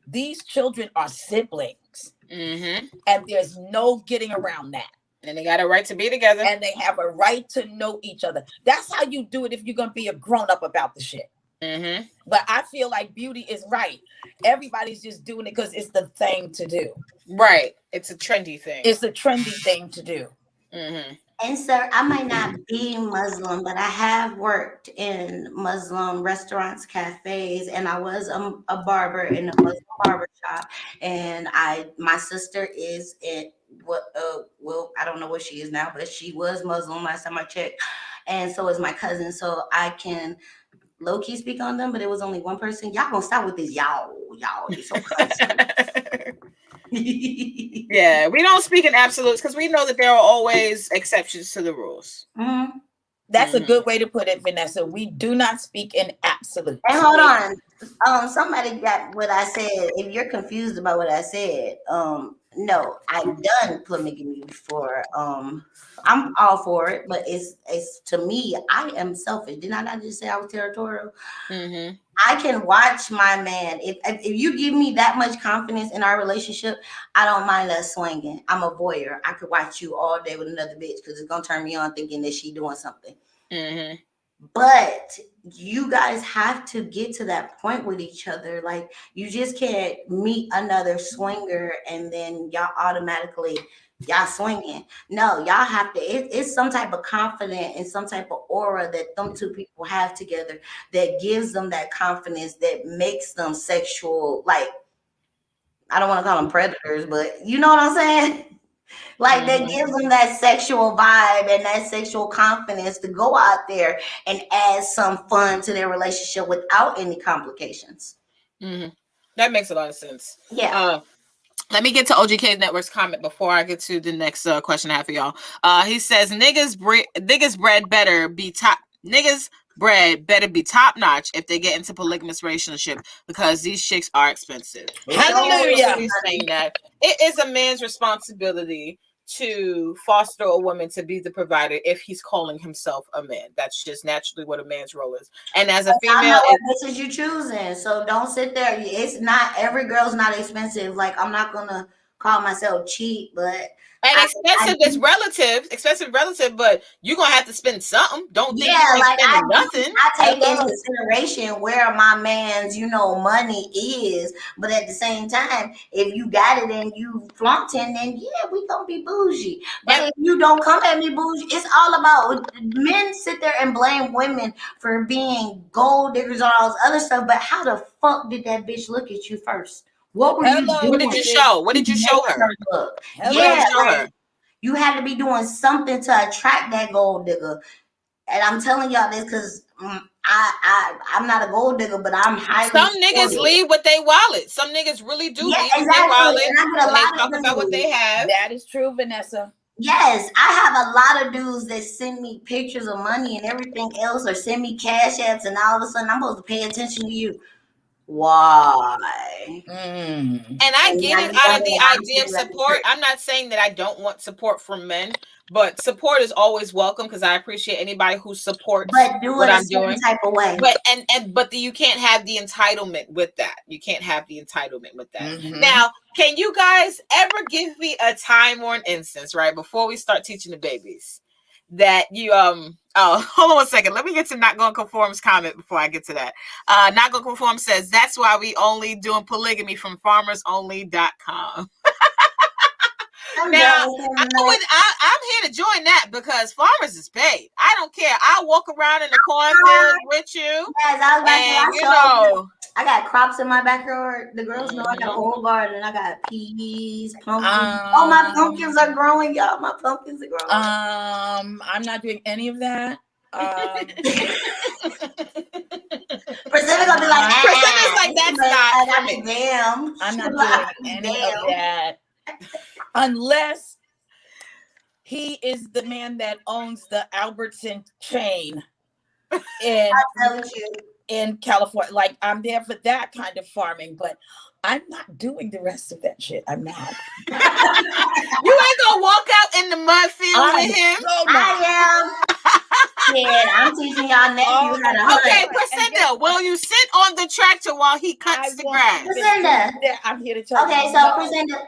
these children are siblings. And there's no getting around that. And they got a right to be together. And they have a right to know each other. That's how you do it if you're going to be a grown-up about the shit. But I feel like Beauty is right. Everybody's just doing it because it's the thing to do. Right. It's a trendy thing. It's a trendy thing to do. And sir, I might not be Muslim, but I have worked in Muslim restaurants, cafes, and I was a barber in a Muslim barber shop. And my sister is in well, I don't know what she is now, but she was Muslim last time I checked. And so is my cousin. So I can low-key speak on them, but it was only one person. Y'all gonna stop with this y'all. You're so crazy. Yeah, we don't speak in absolutes because we know that there are always exceptions to the rules. That's a good way to put it, Vanessa. We do not speak in absolutes. And hold on, somebody got what I said. If you're confused about what I said, no, I've done polygamy before. I'm all for it, but it's to me, I am selfish. Did I not just say I was territorial? I can watch my man. If you give me that much confidence in our relationship, I don't mind us swinging. I'm a voyeur. I could watch you all day with another bitch because it's gonna turn me on thinking that she doing something. But you guys have to get to that point with each other. Like, you just can't meet another swinger and then y'all automatically y'all swinging. No, y'all have to. It's some type of confidence and some type of aura that them two people have together that gives them that confidence that makes them sexual. Like, I don't want to call them predators, but you know what I'm saying? Like, that gives them that sexual vibe and that sexual confidence to go out there and add some fun to their relationship without any complications. That makes a lot of sense. Yeah. Let me get to OGK Network's comment before I get to the next question I have for y'all. He says, niggas bread better be top notch if they get into polygamous relationship because these chicks are expensive. Hallelujah. Saying that it is a man's responsibility to foster a woman to be the provider if he's calling himself a man. That's just naturally what a man's role is. And as a female, this is you choosing. So don't sit there. It's not, every girl's not expensive. Like, I'm not gonna call myself cheap, but expensive is relative. Expensive relative, but you're gonna have to spend something. Don't think you're spending nothing. I take into consideration where my man's, money is, but at the same time, if you got it and you flaunting, then yeah, we gonna be bougie. But if you don't come at me bougie, it's all about men sit there and blame women for being gold diggers and all this other stuff. But how the fuck did that bitch look at you first? What were you doing? What did you show? What did you show her? You had to be doing something to attract that gold digger. And I'm telling y'all this because I'm not a gold digger, but I'm highly. Some niggas leave with their wallet. Some niggas really do leave with their wallet. And I get a lot of talk about what they have. That is true, Vanessa. Yes, I have a lot of dudes that send me pictures of money and everything else, or send me cash apps, and all of a sudden I'm supposed to pay attention to you. Why? And I get it out of the idea of support. I'm not saying that I don't want support from men, but support is always welcome because I appreciate anybody who supports what I'm doing. Type of way. But you can't have the entitlement with that. You can't have the entitlement with that. Now, can you guys ever give me a time or an instance, right, before we start teaching the babies, that you hold on 1 second. Let me get to Not Gonna Conform's comment before I get to that. Not Gonna Conform says that's why we only doing polygamy from farmersonly.com. Now I'm here to join that because farmers is paid. I don't care. I'll walk around in the cornfield with you. Yes, I got crops in my backyard. The girls know I got a whole garden. I got peas, pumpkins. My pumpkins are growing, y'all. My pumpkins are growing. I'm not doing any of that. Priscilla's gonna be like, Priscilla's like, that's not for me. Damn. I'm not doing any of that. Unless He is the man that owns the Albertson chain in California. Like, I'm there for that kind of farming, but I'm not doing the rest of that shit. I'm not. You ain't gonna walk out in the mud field with him. So I am. Yeah, I'm teaching y'all nephew how to hunt. Okay, Priscilla, will you sit on the tractor while he cuts the grass? Priscilla. I'm here to tell you. Okay, so Priscilla.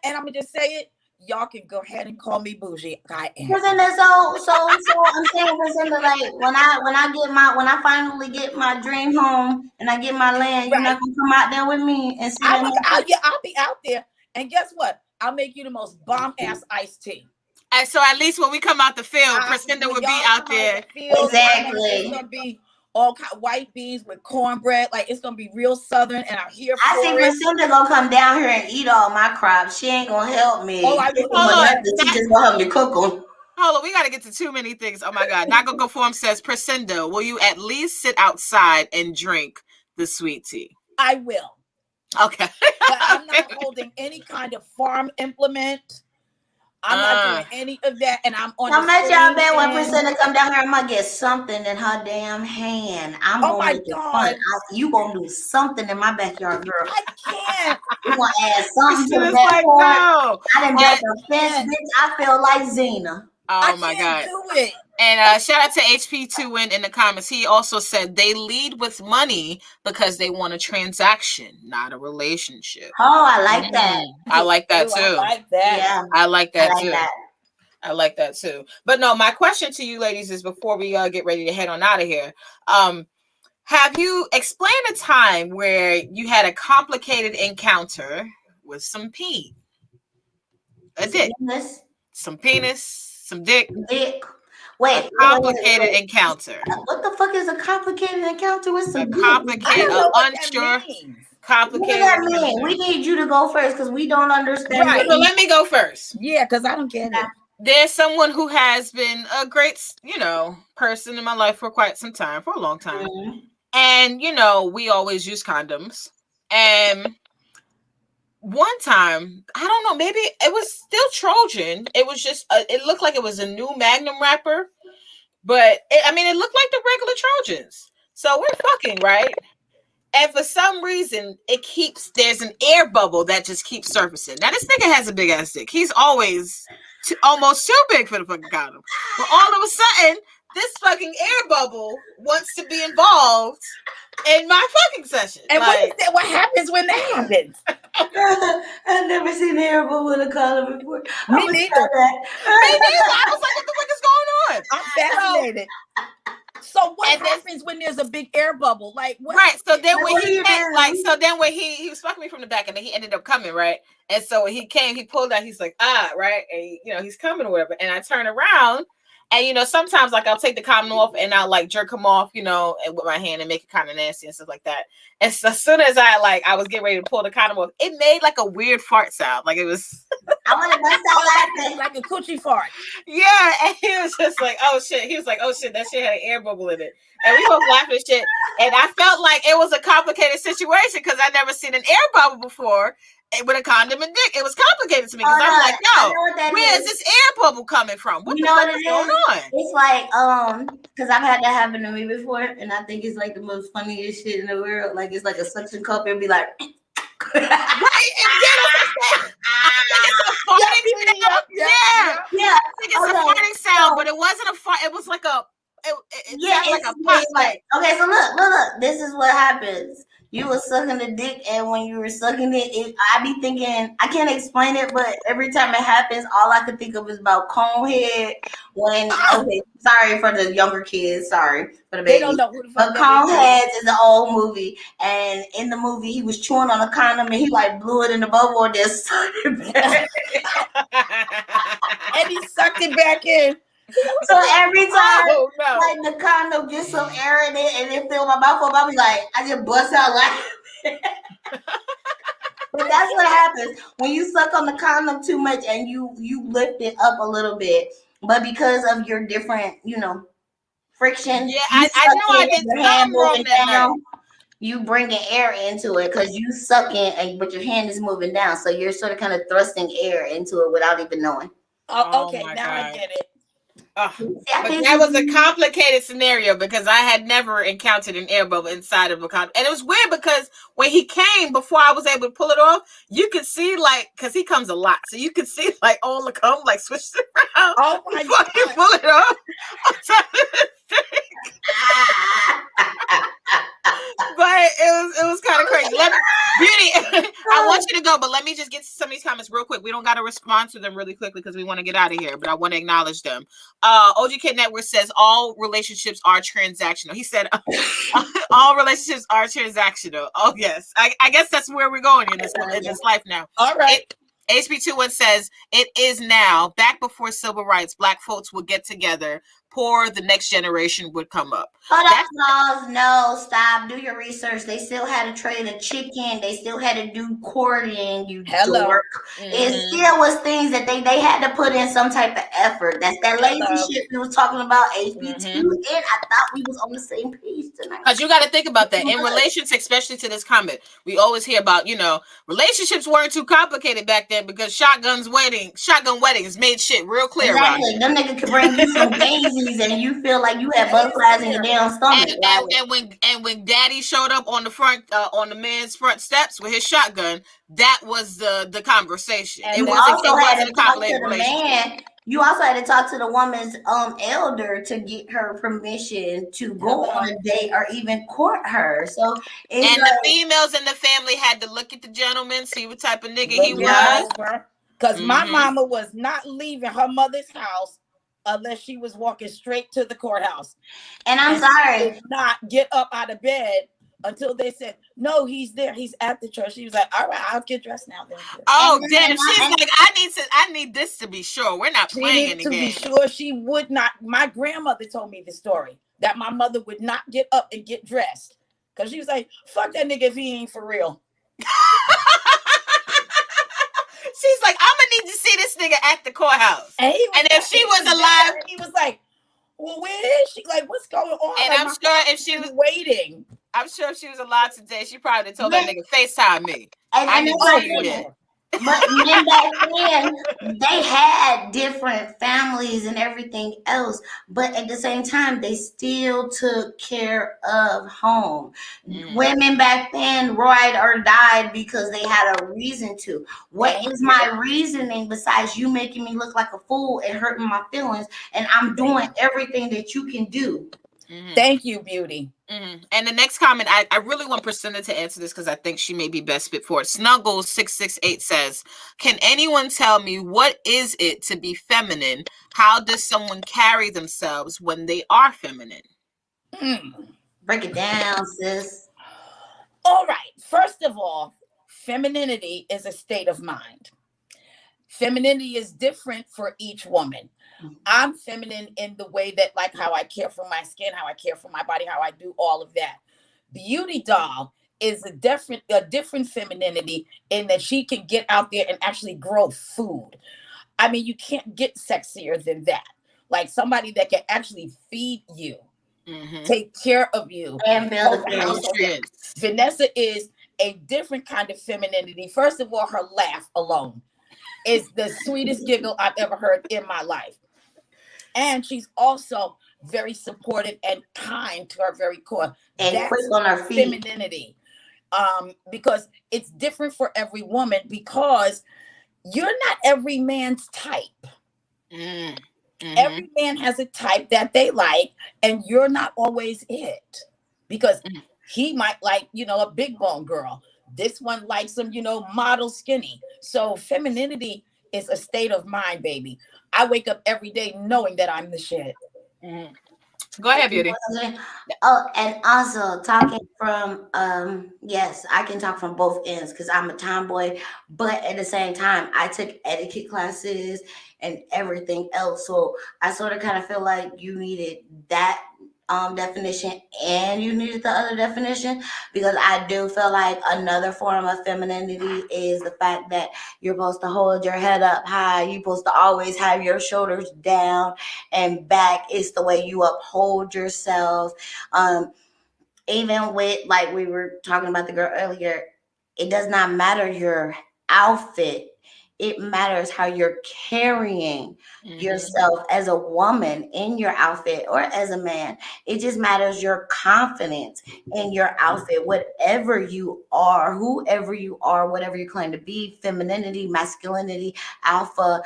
And I'm gonna just say it. Y'all can go ahead and call me bougie. I am. Priscilla, so I'm saying, Priscilla, like when I finally get my dream home and I get my land, you're not gonna come out there with me and see I'll be out there. And guess what? I'll make you the most bomb ass iced tea. And so at least when we come out the field, Priscilla would be out there. Exactly. It's gonna be all white beans with cornbread. Like, it's gonna be real southern, and I'm here for it. I see Priscilla gonna come down here and eat all my crops. She ain't gonna help me. She just gonna help me cook them. Hold on, we gotta get to too many things. Oh my God. Not gonna go form says, Priscilla, will you at least sit outside and drink the sweet tea? I will. Okay. But I'm not holding any kind of farm implement. I'm not doing any of that, and I'm on. I'm let y'all bet when Priscilla come down here, I'm gonna get something in her damn hand. I'm gonna make it fun. You gonna do something in my backyard, girl. I can't. You gonna add something to the backyard? No. I done built a fence, bitch. I feel like Xena. Oh my God. Do it. And shout out to HP2Win in the comments. He also said they lead with money because they want a transaction, not a relationship. Oh, I like that. I like that too. I like that. Yeah. I like that too. I like that too. But no, my question to you ladies is before we get ready to head on out of here. Have you explained a time where you had a complicated encounter with some peen? A dick. Some penis, some dick. Wait, a complicated encounter. What the fuck is a complicated encounter with some complicated, unsure, complicated? What does that mean? We need you to go first because we don't understand. Right. Well, let me go first. Yeah, because I don't get it. There's someone who has been a great, person in my life for quite some time, for a long time. Mm-hmm. And, we always use condoms. And one time, I don't know, maybe it was still Trojan. It was just, it looked like it was a new Magnum wrapper, but it looked like the regular Trojans. So we're fucking, right? And for some reason, there's an air bubble that just keeps surfacing. Now, this nigga has a big ass dick. He's always almost too big for the fucking condom. But all of a sudden, this fucking air bubble wants to be involved in my fucking session. And what happens when that happens? I've never seen an air bubble in a condom before. Me neither. I was like, what the fuck is going on? I'm fascinated. So what happens when there's a big air bubble? Like what? Right. So then when he was fucking me from the back, and then he ended up coming, right? And so when he came, he pulled out. He's like, right, and he's coming or whatever. And I turn around. And, sometimes, like, I'll take the condom off and I'll, like, jerk him off, and with my hand and make it kind of nasty and stuff like that. And so as soon as I was getting ready to pull the condom off, it made, like, a weird fart sound. Like, it was... I want to bust out laughing. Like a coochie fart. Yeah, and he was just like, oh, shit. He was like, oh, shit, that shit had an air bubble in it. And we both laughing and shit. And I felt like it was a complicated situation because I'd never seen an air bubble before. With a condom and dick, it was complicated to me because I'm like, yo, where is this air bubble coming from? What the fuck is going on? It's like, because I've had that happen to me before, and I think it's like the most funniest shit in the world. Like it's like a suction cup and be like, right? And it's a farting sound. Yeah. I think it's a farting sound, but it wasn't a fart. It was like a. It's like a pot. Okay, so look. This is what happens. You were sucking the dick, and when you were sucking it, I be thinking, I can't explain it, but every time it happens, all I can think of is about Conehead. Sorry for the younger kids, sorry for the babies. They don't know who the fuck. But Coneheads is an old movie, and in the movie, he was chewing on a condom, and he like blew it in the bubble and then sucked it back. And he sucked it back in. So every time, like the condom gets some air in it and it fill my mouth up, I'll be like, I just bust out laughing. But that's what happens when you suck on the condom too much and you lift it up a little bit. But because of your different, friction, I know I did some wrong that you bringing air into it because you sucking, but your hand is moving down, so you're sort of kind of thrusting air into it without even knowing. Oh Okay, my now I God. get it. I But think that was a complicated scenario because I had never encountered an air bubble inside of a condom. And it was weird because when he came, before I was able to pull it off, you could see like, because he comes a lot. So you could see like all the cum like switched around Oh my before you God. pull it off. On top of the thing. But it was kind of crazy. Beauty, I want you to go, but let me just get to some of these comments real quick. We don't got to respond to them really quickly because we want to get out of here, but I want to acknowledge them. OG Kid Network says all relationships are transactional. He said all relationships are transactional. Oh yes, I guess that's where we're going in this life now. All right. HB21 says it is now. Back before civil rights, black folks would get together. Poor, the next generation would come up. Hold up, Smalls. No, stop. Do your research. They still had to trade a chicken. They still had to do courting. You dork. It still was things that they had to put in some type of effort. That's that lazy shit we was talking about. HB2, and I thought we was on the same page tonight. Because you got to think about that in relations, especially to this comment. We always hear about relationships weren't too complicated back then because shotgun weddings made shit real clear. Exactly. Them niggas could bring you some daisies and you feel like you had butterflies in your damn stomach. And when Daddy showed up on the front on the man's front steps with his shotgun, that was the conversation. And you also had to talk to the man. You also had to talk to the woman's elder to get her permission to go on a date or even court her. So the females in the family had to look at the gentleman, see what type of nigga he was. Because my mama was not leaving her mother's house unless she was walking straight to the courthouse. And I'm sorry. She did not get up out of bed until they said, no, he's there. He's at the church. She was like, all right, I'll get dressed now. Then. Oh, damn. She's like, I need this to be sure. We're not playing any game. To be sure, she would not. My grandmother told me the story that my mother would not get up and get dressed. Because she was like, fuck that nigga if he ain't for real. She's like, I'm gonna need to see this nigga at the courthouse. And if she was alive, he was like, well, where is she? Like, what's going on? And like, I'm sure if she was waiting, I'm sure if she was alive today, she probably told that nigga FaceTime me. I need to see you there. But men back then, they had different families and everything else. But at the same time, they still took care of home. Women back then ride or died because they had a reason to. What is my reasoning besides you making me look like a fool and hurting my feelings? And I'm doing everything that you can do. Thank you, Beauty. And the next comment, I really want Priscilla to answer this because I think she may be best fit for it. Snuggles668 says, can anyone tell me what is it to be feminine? How does someone carry themselves when they are feminine? Break it down, sis. All right. First of all, femininity is a state of mind. Femininity is different for each woman. I'm feminine in the way that, like, how I care for my skin, how I care for my body, how I do all of that. Beauty Doll is a different femininity in that she can get out there and actually grow food. I mean, you can't get sexier than that. Like somebody that can actually feed you, take care of you, and build a house. Vanessa is a different kind of femininity. First of all, her laugh alone is the sweetest giggle I've ever heard in my life. And she's also very supportive and kind to her very core. And that's quick on her feet. Femininity. Because it's different for every woman because you're not every man's type. Every man has a type that they like, and you're not always it. Because he might like, a big bone girl. This one likes them, model skinny. So femininity is a state of mind, baby. I wake up every day knowing that I'm the shit. Go ahead, Beauty. Oh, and also talking from, yes, I can talk from both ends because I'm a tomboy, but at the same time, I took etiquette classes and everything else. So I sort of kind of feel like you needed that definition and you needed the other definition, because I do feel like another form of femininity is the fact that you're supposed to hold your head up high. You're supposed to always have your shoulders down and back. It's the way you uphold yourself. Even with, like we were talking about the girl earlier, it does not matter your outfit. it matters how you're carrying yourself as a woman in your outfit or as a man. It just matters your confidence in your outfit, whatever you are, whoever you are, whatever you claim to be, femininity, masculinity, alpha,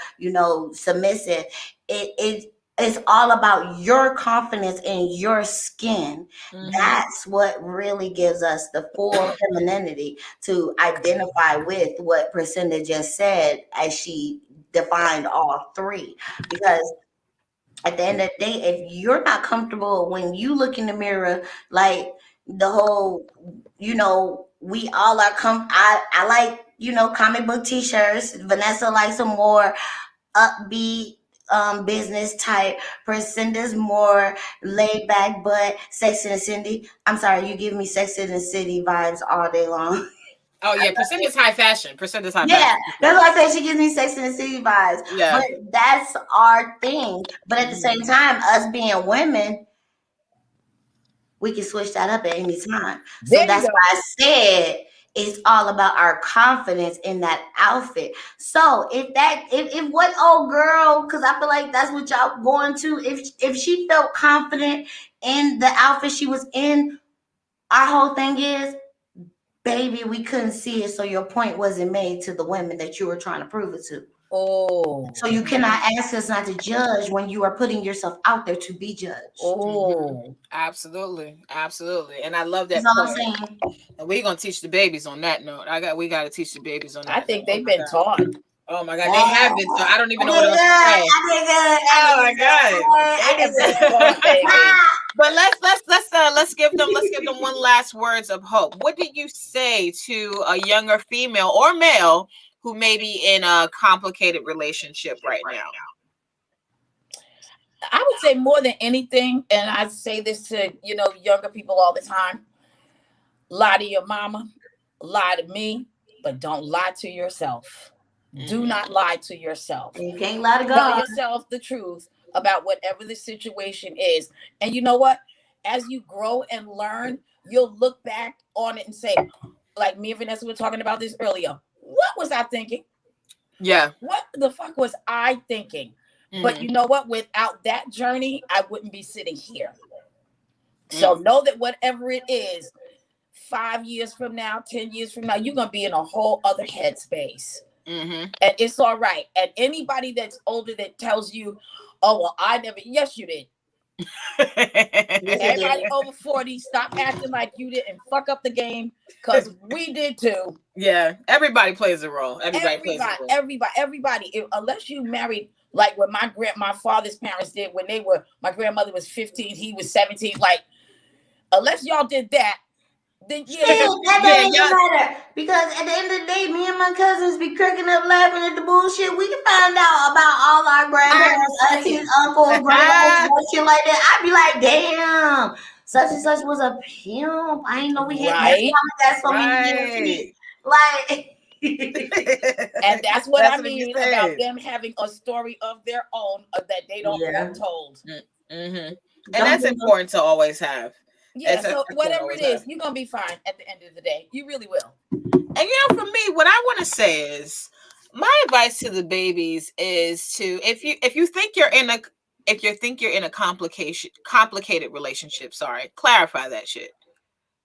submissive. It's all about your confidence in your skin. That's what really gives us the full femininity to identify with what Priscilla just said as she defined all three. Because at the end of the day, if you're not comfortable when you look in the mirror, like the whole, we all are I like, comic book t-shirts. Vanessa likes some more upbeat business type. Priscilla's more laid back, but Sex and the City. I'm sorry, you give me Sex and the City vibes all day long. Oh yeah, Priscilla's high fashion. Priscilla's high Yeah, fashion. that's why I say she gives me Sex and the City vibes. Yeah. But that's our thing. But at the same time, us being women, we can switch that up at any time. So There you that's go. why I said it's all about our confidence in that outfit. So if what old girl, because I feel like that's what y'all going to, if she felt confident in the outfit she was in, our whole thing is, baby, we couldn't see it, so your point wasn't made to the women that you were trying to prove it to. Oh. So you cannot ask us not to judge when you are putting yourself out there to be judged. Oh. Absolutely. And I love that That's all I'm point. saying. And we're gonna teach the babies on that note. We gotta teach the babies on that. I think they've been taught. Oh my God, they have been. So I don't even know what else to say. Oh my God. But let's give them one last words of hope. What did you say to a younger female or male who may be in a complicated relationship right now? I would say more than anything, and I say this to younger people all the time: lie to your mama, lie to me, but don't lie to yourself. Do not lie to yourself. You can't lie to God. Tell yourself the truth about whatever the situation is. And you know what? As you grow and learn, you'll look back on it and say, like me and Vanessa were talking about this earlier, what was I thinking? Yeah. What the fuck was I thinking? But you know what? Without that journey, I wouldn't be sitting here. So know that whatever it is, 5 years from now, 10 years from now, you're going to be in a whole other headspace. And it's all right. And anybody that's older that tells you, oh, well, I never, yes, you did. Everybody over 40, stop acting like you didn't fuck up the game, because we did too. Yeah, everybody plays a role. Everybody. Unless you married like what my father's parents did when my grandmother was 15, he was 17. Like, unless y'all did that, then that don't even matter. Because at the end of the day, me and my cousins be cracking up laughing at the bullshit. We can find out about all our grandparents, aunties, uncles, grandmas, shit like that. I'd be like, damn, such and such was a pimp. I ain't know we had that so many years. Like, and that's what I mean about them having a story of their own that they don't want told. And that's important to always have. Yeah, so whatever it is, you're gonna be fine at the end of the day. You really will. And for me, what I want to say is, my advice to the babies is to, if you think you're in a complicated relationship, clarify that shit.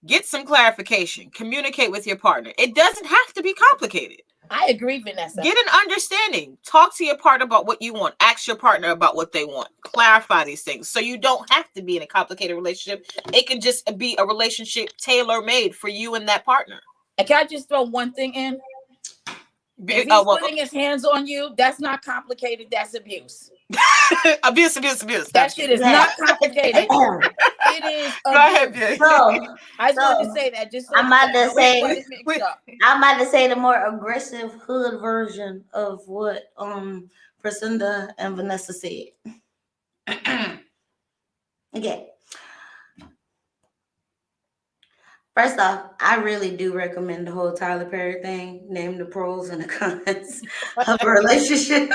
Get some clarification. Communicate with your partner. It doesn't have to be complicated. I agree, Vanessa. Get an understanding. Talk to your partner about what you want. Ask your partner about what they want. Clarify these things so you don't have to be in a complicated relationship. It can just be a relationship tailor-made for you and that partner. And can I just throw one thing in? If he's putting his hands on you, that's not complicated. That's abuse. abuse. That shit is not complicated. It is abuse. Go ahead, I just wanted to say that. Just so I'm about to say the more aggressive hood version of what Priscilla and Vanessa said. Okay. First off, I really do recommend the whole Tyler Perry thing. Name the pros and the cons of a relationship.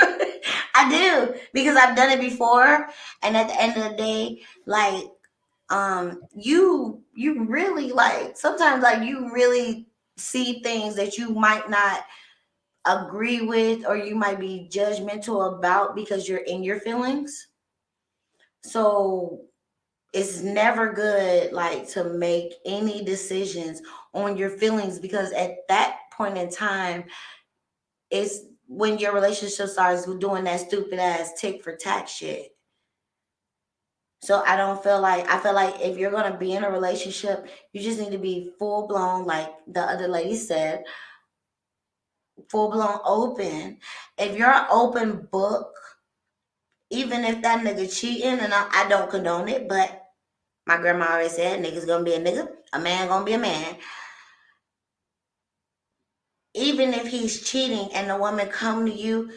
I do, because I've done it before, and at the end of the day, like, you really, like, sometimes, like, you really see things that you might not agree with or you might be judgmental about because you're in your feelings. So it's never good like to make any decisions on your feelings, because at that point in time, it's when your relationship starts doing that stupid ass tick for tack shit. So I feel like if you're gonna be in a relationship, you just need to be full blown, like the other lady said, full blown open. If you're an open book, even if that nigga cheating, and I don't condone it, but my grandma always said, nigga's gonna be a nigga, a man gonna be a man. Even if he's cheating and the woman come to you,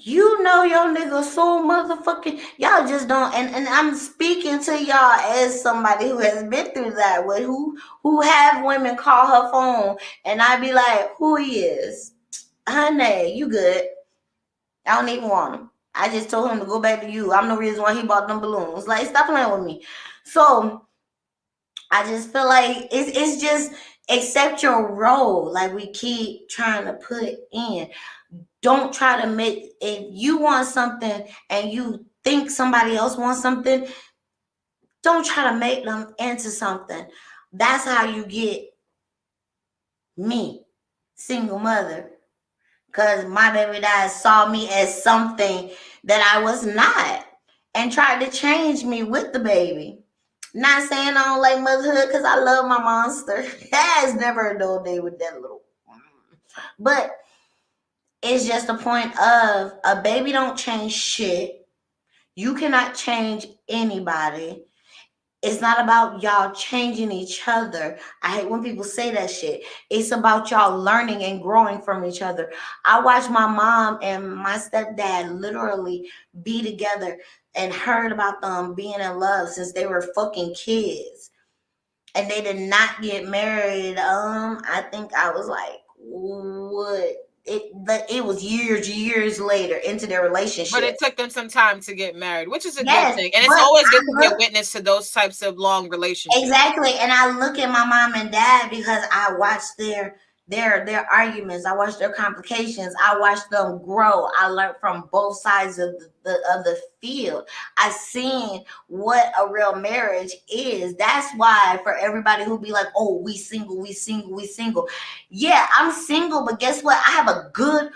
you know your nigga so motherfucking, y'all just don't, and I'm speaking to y'all as somebody who has been through that, with who have women call her phone and I be like, who he is? Honey, you good. I don't even want him. I just told him to go back to you. I'm the reason why he bought them balloons. Like, stop playing with me. So I just feel like it's just accept your role. Like we keep trying to put in. Don't try to make, if you want something and you think somebody else wants something, don't try to make them into something. That's how you get me, single mother. Because my baby dad saw me as something that I was not and tried to change me with the baby. Not saying I don't like motherhood, because I love my monster. It's never a dull day with that little. But it's just a point of a baby don't change shit. You cannot change anybody. It's not about y'all changing each other. I hate when people say that shit. It's about y'all learning and growing from each other. I watched my mom and my stepdad literally be together and heard about them being in love since they were fucking kids. And they did not get married. I think I was like, what? It was years later into their relationship. But it took them some time to get married, which is a Yes, good thing. And it's but always good to be I a look witness to those types of long relationships. exactly, and I look at my mom and dad because I watched their arguments. I watched their complications. I watched them grow. I learned from both sides of the field. I seen what a real marriage is. That's why for everybody who be like, "Oh, we single, we single, we single." Yeah, I'm single, but guess what? I have a good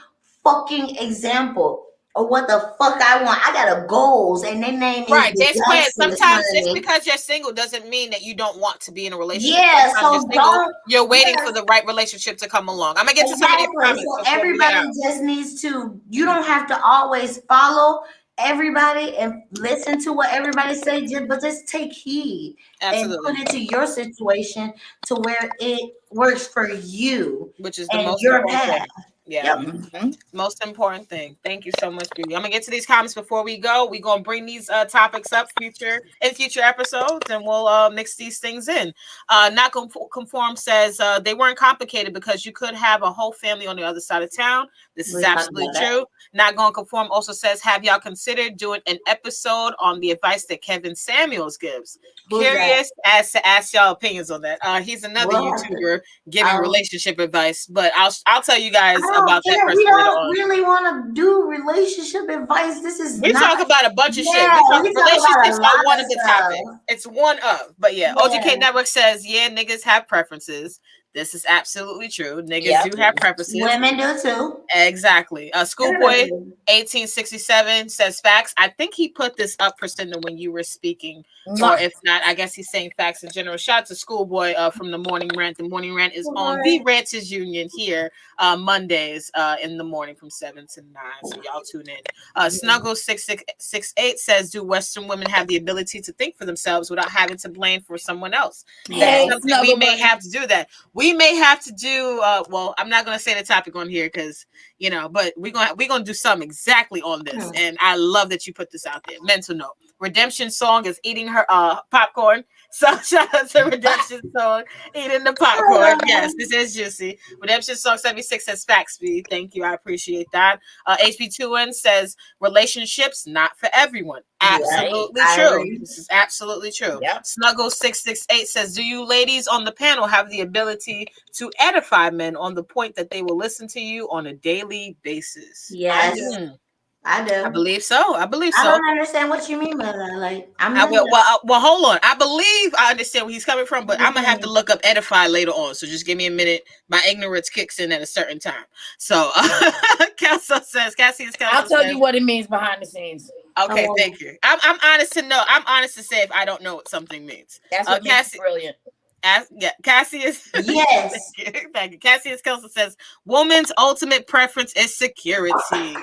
fucking example of what the fuck I want. I got a goals, and their name is Right. There's plans. Lexus, Sometimes just honey. because you're single doesn't mean that you don't want to be in a relationship. Yeah, Sometimes you're so single, don't. you're waiting Yes, for the right relationship to come along. I'm gonna get to some of these exactly. comments So before we head everybody out. just needs to. You don't have to always follow everybody and listen to what everybody say, but just take heed and Absolutely. put it to your situation to where it works for you Which is the and most your important path. thing. Yeah. Yep. Mm-hmm. Most important thing. Thank you so much, Beauty. I'm gonna get to these comments before we go. We're gonna bring these topics up future episodes, and we'll mix these things in. Not conform says they weren't complicated because you could have a whole family on the other side of town. This is We talked absolutely about that. true. Not going conform also says, have y'all considered doing an episode on the advice that Kevin Samuels gives? Who's that? Curious as to ask y'all opinions on that. He's another We'll have to. YouTuber giving Um, relationship advice, but I'll tell you guys I don't about that care. person We later don't on. really want to do relationship advice. This is We not. talk about a bunch of shit. Yeah, We talk we talk about a relationships are lot one of of the stuff. topics. It's one of, but yeah. Yeah. OGK Network says, yeah, niggas have preferences. This is absolutely true. Niggas Yep. do have preferences. Women do too. Exactly. Schoolboy Everybody do. 1867 says facts. I think he put this up for Cinda when you were speaking, or if not, I guess he's saying facts in general. Shout out to Schoolboy from the Morning Rant. The Morning Rant is on the Ranters Union here Mondays in the morning from 7 to 9. So y'all tune in. Snuggle 6668 says, do Western women have the ability to think for themselves without having to blame for someone else? Hey, That's something we Snuggle may Bunny. have to do that. We may have to do well, I'm not gonna say the topic on here because but we're gonna do something exactly on this. And I love that you put this out there. Mental note. Redemption Song is eating her popcorn. So shout out to Redemption Song, eating the popcorn. Yes, this is juicy. Redemption Song 76 says facts, B. Thank you. I appreciate that. HB21 says relationships not for everyone. Absolutely I true. agree. This is absolutely true. Yep. Snuggle668 says, do you ladies on the panel have the ability to edify men on the point that they will listen to you on a daily basis? Yes, I do. I believe so. I believe I so. don't understand what you mean by that. Like, I'm well, hold on. I believe I understand where he's coming from, but I'm gonna have to look up edify later on. So just give me a minute. My ignorance kicks in at a certain time. So Cassius says, I'll tell you what it means behind the scenes. Okay, thank you. I'm honest to know. I'm honest to say if I don't know what something means. That's what makes it brilliant. Cassius. Yes. Thank you. Cassius Kelso says, woman's ultimate preference is security.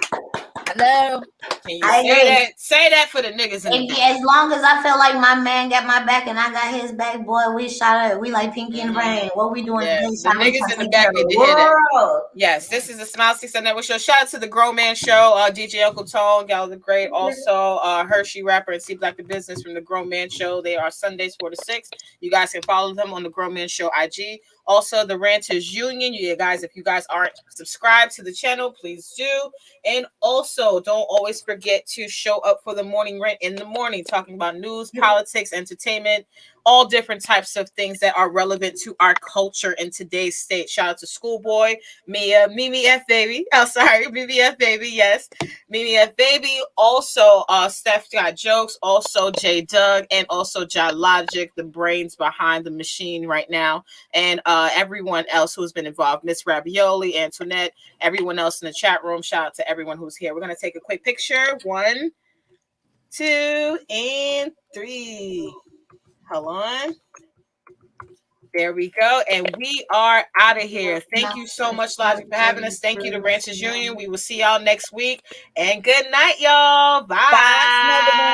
Hello. Can you say that for the niggas in the back? As long as I feel like my man got my back and I got his back, boy, we shot up. We like Pinky and the Brain. What we doing today? The niggas in the back need to hear that. Yes, this is the Smile 6 Network show. Shout out to the Grown Man Show, DJ Uncle Tone, Gal the Great, also Hershey Rapper and C Black the Business from the Grown Man Show. They are Sundays 4 to 6. You guys can follow them on the Grown Man Show IG. Also, the Ranters Union. You guys, if you guys aren't subscribed to the channel, please do. And also, don't always forget to show up for the morning rant in the morning, talking about news, politics, entertainment, all different types of things that are relevant to our culture in today's state. Shout out to Schoolboy, Mia, Mimi F Baby. Oh, sorry, Mimi F Baby. Yes, Mimi F Baby. Also, Steph got jokes. Also, J Doug, and also Ja Logic, the brains behind the machine right now, and everyone else who's been involved. Miss Ravioli, Antoinette, everyone else in the chat room. Shout out to everyone who's here. We're gonna take a quick picture. 1, 2, and 3. Hold on. There we go. And we are out of here. Thank you so much, Logic, for having us. Thank you to Ranchers Union. We will see y'all next week. And good night, y'all. Bye. Bye.